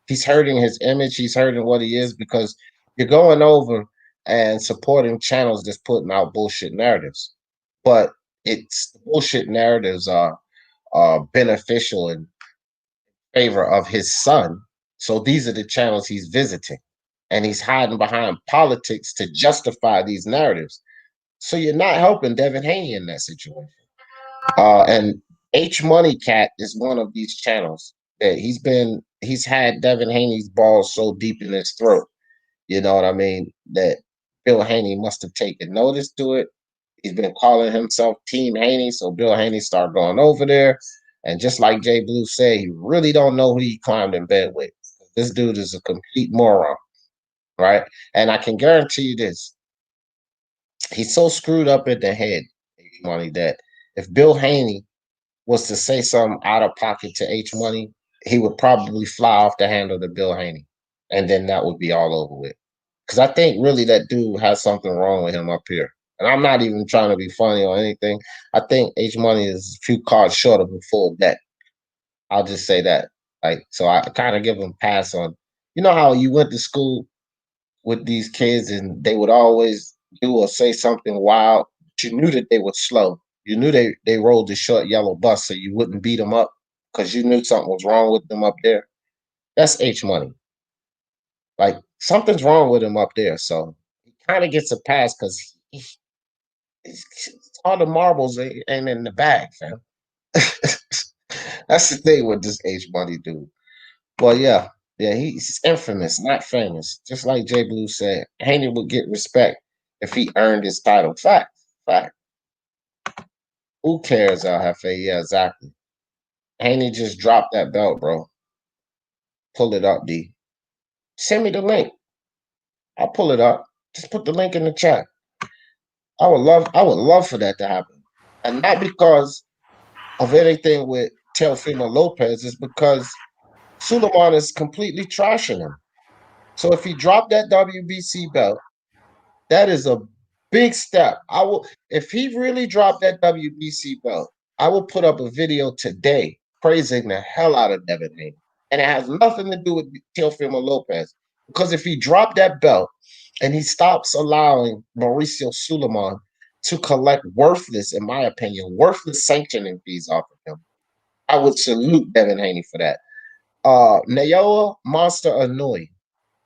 He's hurting his image. He's hurting what he is because you're going over and supporting channels that's putting out bullshit narratives. But it's the bullshit narratives are beneficial in favor of his son. So these are the channels he's visiting. And he's hiding behind politics to justify these narratives. So you're not helping Devin Haney in that situation. And H Money Cat is one of these channels that he's had Devin Haney's balls so deep in his throat. You know what I mean? That Bill Haney must have taken notice to it. He's been calling himself Team Haney, so Bill Haney started going over there. And just like Jay Blue said, he really don't know who he climbed in bed with. This dude is a complete moron, right? And I can guarantee you this. He's so screwed up in the head, H Money, that if Bill Haney was to say something out of pocket to H Money, he would probably fly off the handle to Bill Haney. And then that would be all over with. Because I think really that dude has something wrong with him up here. And I'm not even trying to be funny or anything. I think H Money is a few cards short of a full deck. I'll just say that. Like, so I kind of give him a pass on. You know how you went to school with these kids and they would always do or say something wild, but you knew that they were slow. You knew they rode the short yellow bus so you wouldn't beat them up because you knew something was wrong with them up there. That's H Money. Like, something's wrong with him up there. So he kind of gets a pass because all the marbles ain't in the bag, fam. That's the thing with this H Money dude. But yeah, he's infamous, not famous. Just like Jay Blue said, Haney would get respect if he earned his title. Fact. Who cares, El Jefe? Yeah, exactly. Haney just dropped that belt, bro. Pull it up, D. Send me the link. I'll pull it up. Just put the link in the chat. I would love for that to happen. And not because of anything with Teofimo Lopez, it's because Suleiman is completely trashing him. So if he dropped that WBC belt, that is a big step. If he really dropped that WBC belt, I will put up a video today praising the hell out of Devin Haney. And it has nothing to do with Teofimo Lopez. Because if he dropped that belt and he stops allowing Mauricio Suleiman to collect worthless, in my opinion, worthless sanctioning fees off of him, I would salute Devin Haney for that. Naoya Monster Inoue,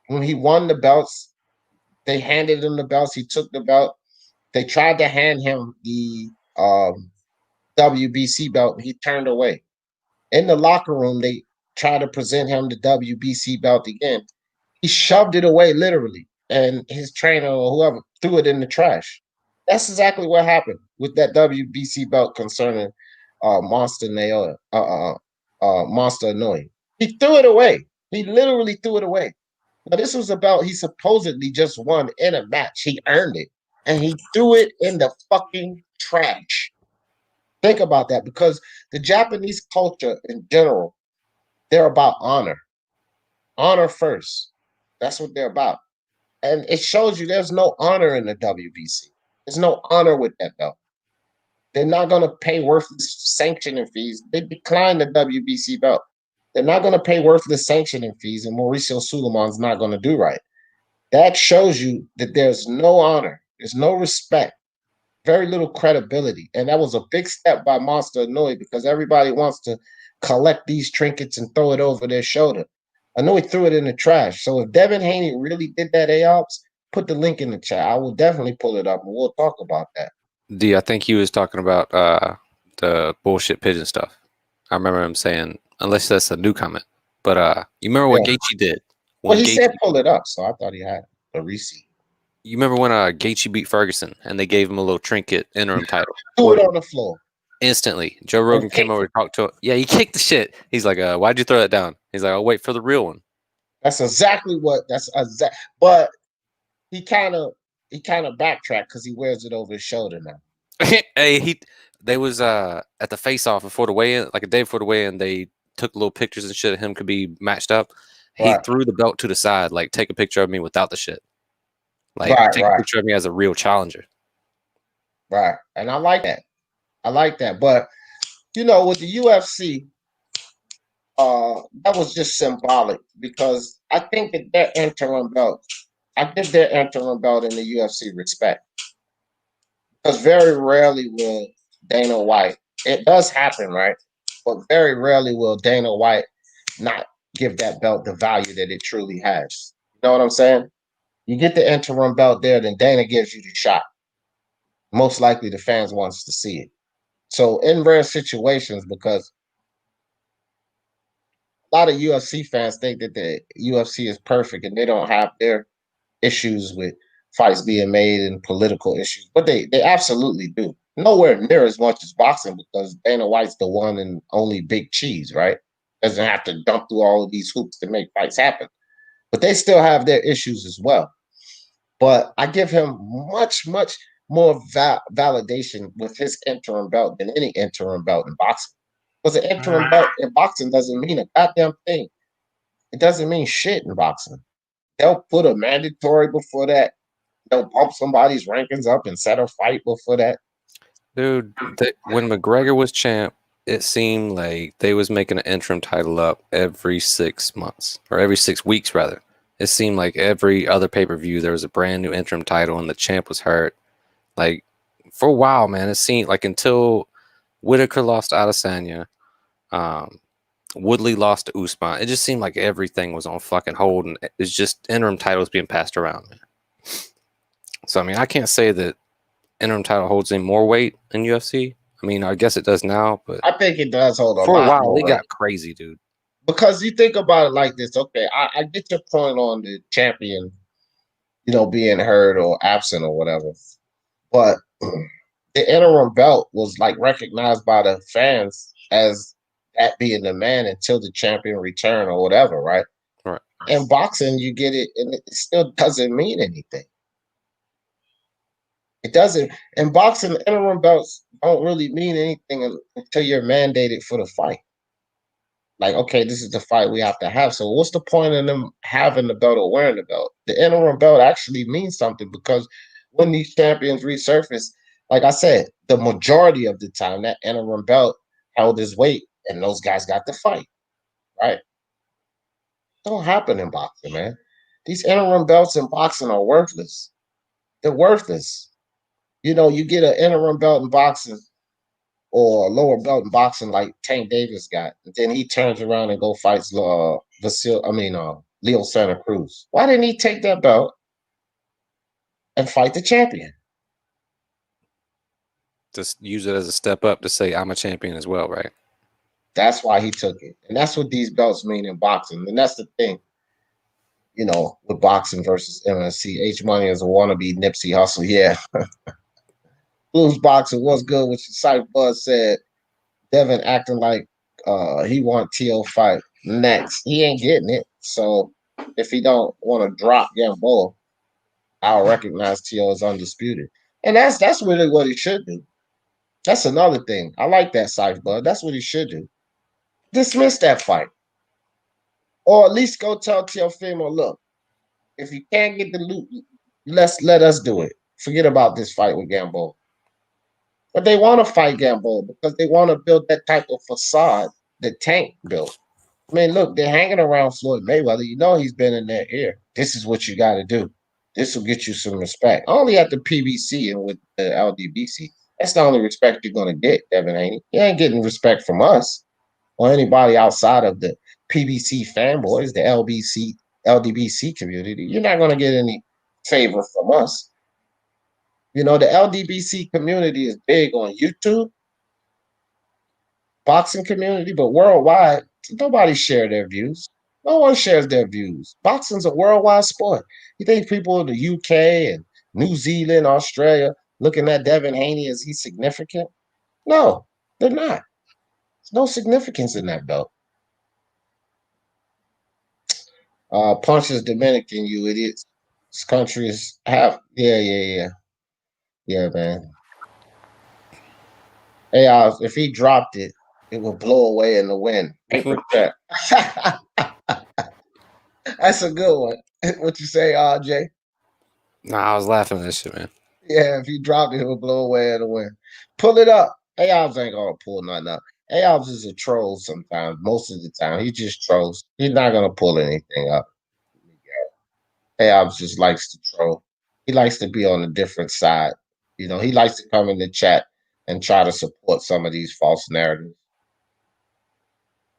when he won the belts, they handed him the belts. He took the belt. They tried to hand him the WBC belt. He turned away. In the locker room, they tried to present him the WBC belt again. He shoved it away, literally, and his trainer or whoever threw it in the trash. That's exactly what happened with that WBC belt concerning Monster Naoya, Monster Inoue. He threw it away. He literally threw it away. Now, this was about he supposedly just won in a match. He earned it, and he threw it in the fucking trash. Think about that, because the Japanese culture in general, they're about honor. Honor first. That's what they're about. And it shows you there's no honor in the WBC. There's no honor with that belt. They're not going to pay worthless sanctioning fees. They declined the WBC belt. They're not going to pay worthless sanctioning fees, and Mauricio Suleiman's not going to do right. That shows you that there's no honor. There's no respect. Very little credibility. And that was a big step by Monster Inoue because everybody wants to collect these trinkets and throw it over their shoulder. Inoue threw it in the trash. So if Devin Haney really did that, AOPS, put the link in the chat. I will definitely pull it up and we'll talk about that. D, I think he was talking about the bullshit pigeon stuff. I remember him saying, unless that's a new comment. But you remember what Gaethje did? Well, he said pull it up, so I thought he had a receipt. You remember when Gaethje beat Ferguson and they gave him a little trinket interim title? Threw it on the floor. Instantly. Joe Rogan came over to talk to him. Yeah, he kicked the shit. He's like, why'd you throw that down? He's like, I'll wait for the real one. That's exactly what but he kind of backtracked because he wears it over his shoulder now. Hey, they was at the face off before the weigh-in, like a day before the weigh-in, they took little pictures and shit of him could be matched up. He threw the belt to the side, like, take a picture of me without the shit. Like, take a picture of me as a real challenger. Right. And I like that. But, you know, with the UFC, that was just symbolic because I think that their interim belt, I give their interim belt in the UFC respect. Because very rarely will Dana White, it does happen, right? But very rarely will Dana White not give that belt the value that it truly has. You know what I'm saying? You get the interim belt there, then Dana gives you the shot. Most likely the fans wants to see it. So in rare situations, because a lot of UFC fans think that the UFC is perfect and they don't have their issues with fights being made and political issues, but they absolutely do. Nowhere near as much as boxing because Dana White's the one and only big cheese, right? Doesn't have to jump through all of these hoops to make fights happen. But they still have their issues as well. But I give him much more validation with his interim belt than any interim belt in boxing. Because an interim belt in boxing doesn't mean a goddamn thing. It doesn't mean shit in boxing. They'll put a mandatory before that. They'll bump somebody's rankings up and set a fight before that. Dude, when McGregor was champ, it seemed like they was making an interim title up every 6 months, or every 6 weeks, rather. It seemed like every other pay-per-view there was a brand new interim title and the champ was hurt. Like, for a while, man, it seemed like until Whitaker lost to Adesanya, Woodley lost to Usman, it just seemed like everything was on fucking hold and it's just interim titles being passed around, man. So, I mean, I can't say that interim title holds any more weight in UFC. I mean, I guess it does now, but I think it does hold a lot for a while, more it got crazy, dude. Because you think about it like this, okay, I get your point on the champion, you know, being hurt or absent or whatever, but the interim belt was like recognized by the fans as that being the man until the champion return or whatever, right? Right. In boxing, you get it, and it still doesn't mean anything. It doesn't. In boxing, the interim belts don't really mean anything until you're mandated for the fight. Like, okay, this is the fight we have to have. So what's the point in them having the belt or wearing the belt? The interim belt actually means something because when these champions resurface, like I said, the majority of the time that interim belt held his weight and those guys got the fight, right? Don't happen in boxing, man. These interim belts in boxing are worthless. They're worthless. You know, you get an interim belt in boxing or a lower belt in boxing like Tank Davis got, and then he turns around and go fights Leo Santa Cruz. Why didn't he take that belt and fight the champion? Just use it as a step up to say I'm a champion as well, right? That's why he took it. And that's what these belts mean in boxing. And that's the thing, you know, with boxing versus MSC. H Money is a wannabe Nipsey Hussle. Yeah. Blues Boxing, what's good? What Cypher Buzz said. Devin acting like he want T.O. fight next. He ain't getting it. So if he don't want to drop Gamboa, I'll recognize T.O. as undisputed. And that's really what he should do. That's another thing. I like that, Cypher Buzz. That's what he should do. Dismiss that fight. Or at least go tell Teofimo, look, if you can't get the loot, let us do it. Forget about this fight with Gamboa. But they want to fight Gamboa because they want to build that type of facade that Tank built. I mean, look, they're hanging around Floyd Mayweather. You know he's been in their ear. This is what you got to do. This will get you some respect. Only at the PBC and with the LDBC. That's the only respect you're going to get, Devin Haney. You ain't getting respect from us or anybody outside of the PBC fanboys, the LDBC community. You're not going to get any favor from us. You know, the LDBC community is big on YouTube, boxing community, but worldwide, nobody shares their views. No one shares their views. Boxing's a worldwide sport. You think people in the UK and New Zealand, Australia, looking at Devin Haney, is he significant? No, they're not. There's no significance in that belt. Punch is Dominican, you idiots. This country is half. Yeah, man. Hey, if he dropped it, it would blow away in the wind. Paper check. That's a good one. What you say, Jay? Nah, I was laughing at this shit, man. Yeah, if you drop it, he'll blow away in the wind. Pull it up. A-Ops ain't gonna pull nothing up. A-Ops is a troll sometimes. Most of the time, he just trolls. He's not gonna pull anything up. A-Ops just likes to troll. He likes to be on a different side. You know, he likes to come in the chat and try to support some of these false narratives.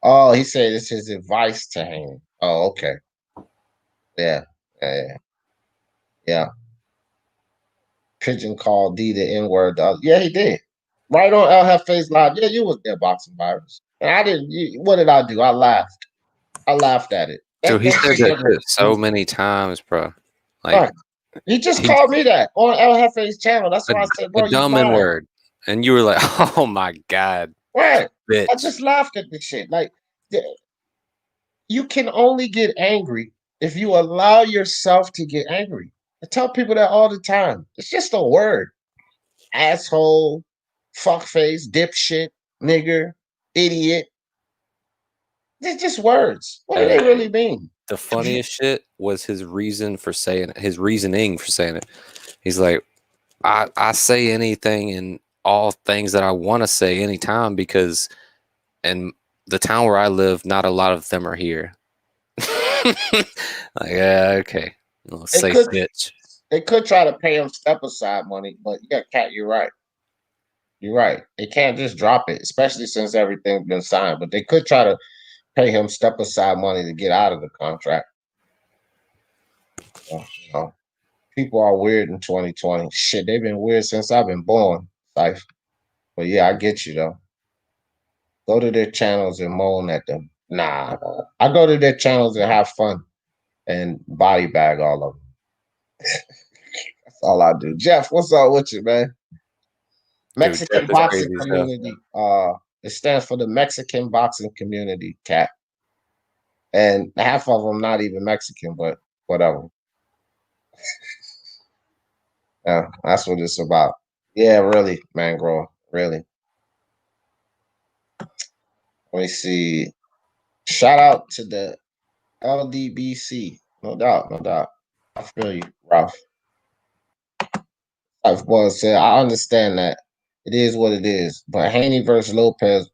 Oh, he said it's his advice to Haney. Oh, okay. Yeah. Pigeon called D the N-word. Yeah, he did. Right on El Jefe's live. Yeah, you was there, Boxing Virus. And I didn't. What did I do? I laughed. I laughed at it. Dude, he said that shit so many times, bro. Like, right. He just called me that on El Jefe's channel. That's why I said, bro, a dumb N-word. And you were like, oh my God. Right. Bitch. I just laughed at this shit. Like, you can only get angry if you allow yourself to get angry. I tell people that all the time. It's just a word. Asshole, fuckface, dipshit, nigger, idiot. They're just words. What do they really mean? The funniest shit was his reasoning for saying it. He's like, I say anything and all things that I want to say anytime because in the town where I live, not a lot of them are here. Like, yeah, okay. Say bitch. They could try to pay him step aside money, but yeah, Cat, you're right. You're right. They can't just drop it, especially since everything's been signed. But they could try to pay him step aside money to get out of the contract. You know, people are weird in 2020. Shit, they've been weird since I've been born, life. But yeah, I get you though. Go to their channels and moan at them. Nah. I go to their channels and have fun and body bag all of them. That's all I do. Jeff, what's up with you, man? Mexican boxing community. It stands for the Mexican boxing community, Cat. And half of them not even Mexican, but whatever. Yeah, that's what it's about. Yeah, really, Mangrove, really. Let me see. Shout out to the LDBC. No doubt. I feel you, Ralph. I've said I understand that it is what it is, but Haney versus Lopez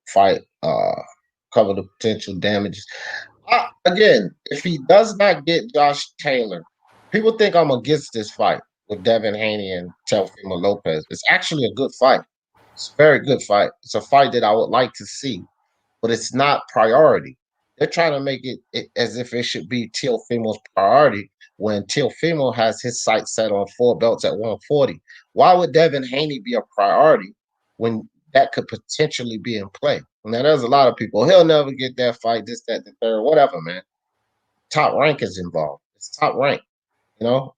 fight cover the potential damages. Again, if he does not get Josh Taylor, people think I'm against this fight with Devin Haney and Teofimo Lopez. It's actually a good fight. It's a very good fight. It's a fight that I would like to see, but it's not priority. They're trying to make it as if it should be Teofimo's priority when Teofimo has his sights set on 4 belts at 140. Why would Devin Haney be a priority when that could potentially be in play? Now, there's a lot of people, he'll never get that fight, this, that, the third, whatever, man. Top rank is involved. It's top rank, you know?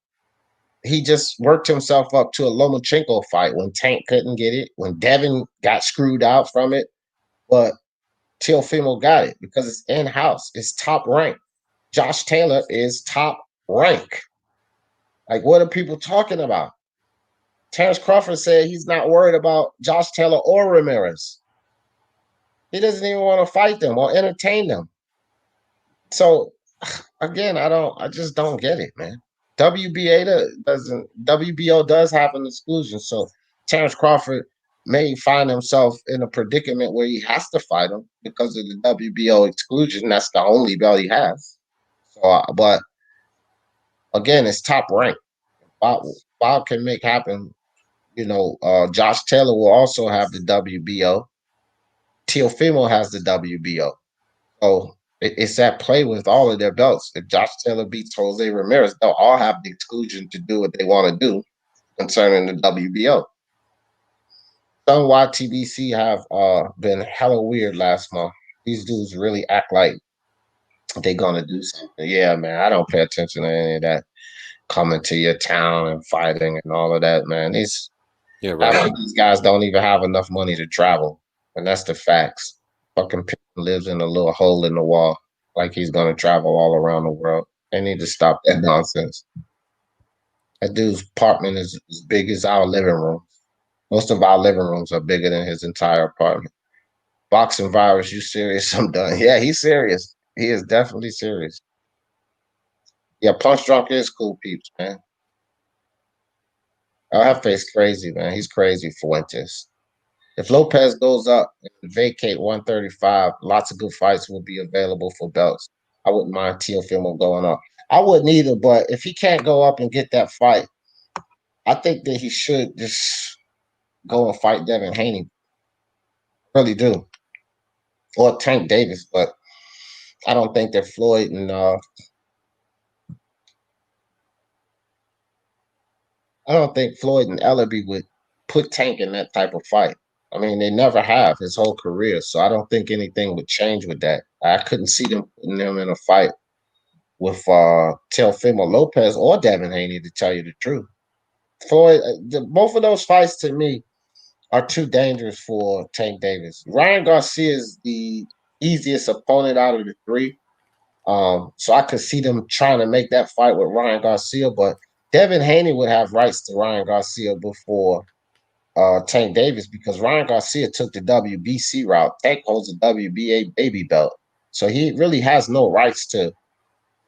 He just worked himself up to a Lomachenko fight when Tank couldn't get it, when Devin got screwed out from it, but Teofimo got it because it's in-house. It's top rank. Josh Taylor is top rank. Like, what are people talking about? Terrence Crawford said he's not worried about Josh Taylor or Ramirez. He doesn't even want to fight them or entertain them. So, again, I just don't get it, man. WBO does have an exclusion. So Terrence Crawford may find himself in a predicament where he has to fight him because of the WBO exclusion. That's the only belt he has. So, but again, it's top rank. Bob can make happen. You know, Josh Taylor will also have the WBO. Teofimo has the WBO. So it's at play with all of their belts. If Josh Taylor beats Jose Ramirez, they'll all have the exclusion to do what they want to do concerning the WBO. Some YTBC have been hella weird last month. These dudes really act like they're going to do something. Yeah, man, I don't pay attention to any of that coming to your town and fighting and all of that, man. These guys don't even have enough money to travel, and that's the facts. Fucking lives in a little hole in the wall like he's going to travel all around the world. They need to stop that nonsense. That dude's apartment is as big as our living room. Most of our living rooms are bigger than his entire apartment. Boxing Virus, you serious? I'm done. Yeah, he's serious. He is definitely serious. Yeah, Punch Drunk is cool peeps, man. Jefe's crazy, man. He's crazy, Fuentes. If Lopez goes up and vacate 135, lots of good fights will be available for belts. I wouldn't mind Teofimo going up. I wouldn't either, but if he can't go up and get that fight, I think that he should just go and fight Devin Haney. Really do. Or Tank Davis, but I don't think that Floyd and I don't think Floyd and Ellaby would put Tank in that type of fight. I mean, they never have his whole career, so I don't think anything would change with that. I couldn't see them putting them in a fight with Teofimo Lopez or Devin Haney, to tell you the truth. Floyd, both of those fights to me are too dangerous for Tank Davis. Ryan Garcia is the easiest opponent out of the three. So I could see them trying to make that fight with Ryan Garcia, but Devin Haney would have rights to Ryan Garcia before Tank Davis, because Ryan Garcia took the WBC route. Tank holds the WBA baby belt. So he really has no rights to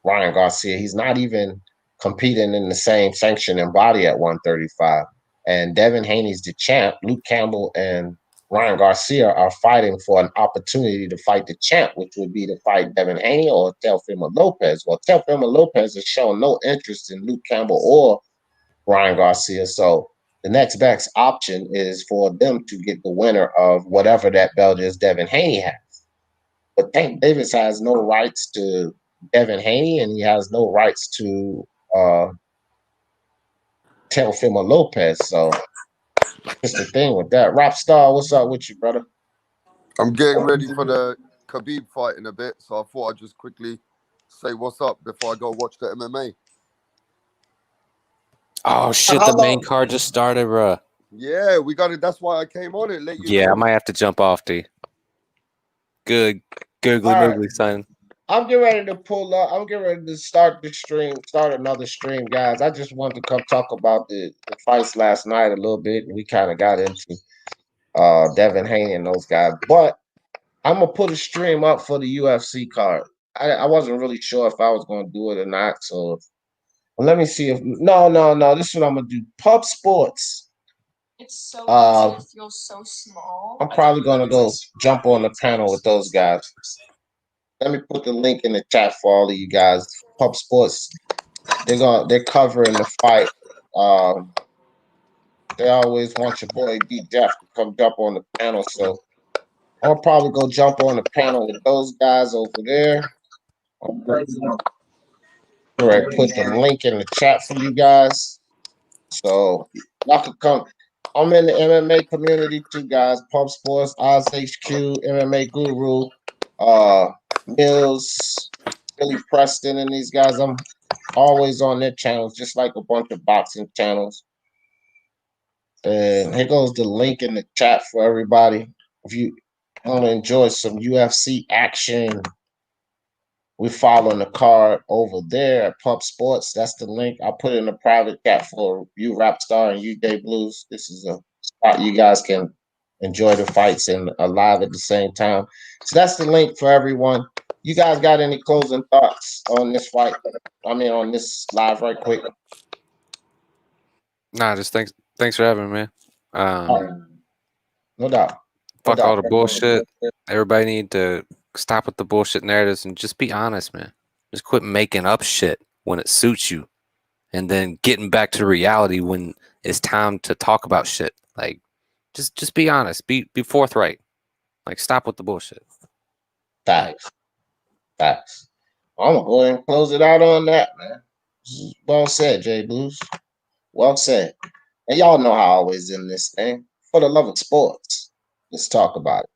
Ryan Garcia. He's not even competing in the same sanction and body at 135. And Devin Haney's the champ. Luke Campbell and Ryan Garcia are fighting for an opportunity to fight the champ, which would be to fight Devin Haney or Teofimo Lopez. Well, Teofimo Lopez has shown no interest in Luke Campbell or Ryan Garcia. So the next best option is for them to get the winner of whatever that belt is Devin Haney has. But Tank Davis has no rights to Devin Haney, and he has no rights to Teofimo Lopez. So that's the thing with that. Rapstar, what's up with you, brother? I'm getting ready for the Khabib fight in a bit, so I thought I'd just quickly say what's up before I go watch the MMA. Oh shit! The main card just started, bro. Yeah, we got it. That's why I came on it. Let you know. I might have to jump off, D. Good, googly moogly, son. I'm getting ready to pull up. I'm getting ready to start another stream, guys. I just wanted to come talk about the fights last night a little bit. We kind of got into Devin Haney and those guys. But I'm going to put a stream up for the UFC card. I wasn't really sure if I was going to do it or not. So let me see if... No. This is what I'm going to do. Pub Sports. It's so easy to feel so small. I'm probably going to go jump on the panel with those guys. Let me put the link in the chat for all of you guys. Pub Sports, they're covering the fight. They always want your boy D Def to come jump on the panel, so I'll probably go jump on the panel with those guys over there. All right, put the link in the chat for you guys, so y'all can come. I'm in the MMA community too, guys. Pub Sports, Oz HQ, MMA Guru, Mills, Billy Preston, and these guys. I'm always on their channels, just like a bunch of boxing channels. And here goes the link in the chat for everybody. If you want to enjoy some UFC action, we're following the card over there at Pub Sports. That's the link. I'll put it in the private chat for you, Rapstar, and you, Day Blues. This is a spot you guys can enjoy the fights and live at the same time. So that's the link for everyone. You guys got any closing thoughts on this fight? I mean, on this live right quick? Nah, just thanks for having me, man. No doubt. Fuck all the bullshit. Everybody need to stop with the bullshit narratives and just be honest, man. Just quit making up shit when it suits you, and then getting back to reality when it's time to talk about shit. Like, just be honest. Be forthright. Like, stop with the bullshit. Facts. I'm gonna go ahead and close it out on that, man. Well said, Jay Blues. Well said. And y'all know how I always end this thing. For the love of sports, let's talk about it.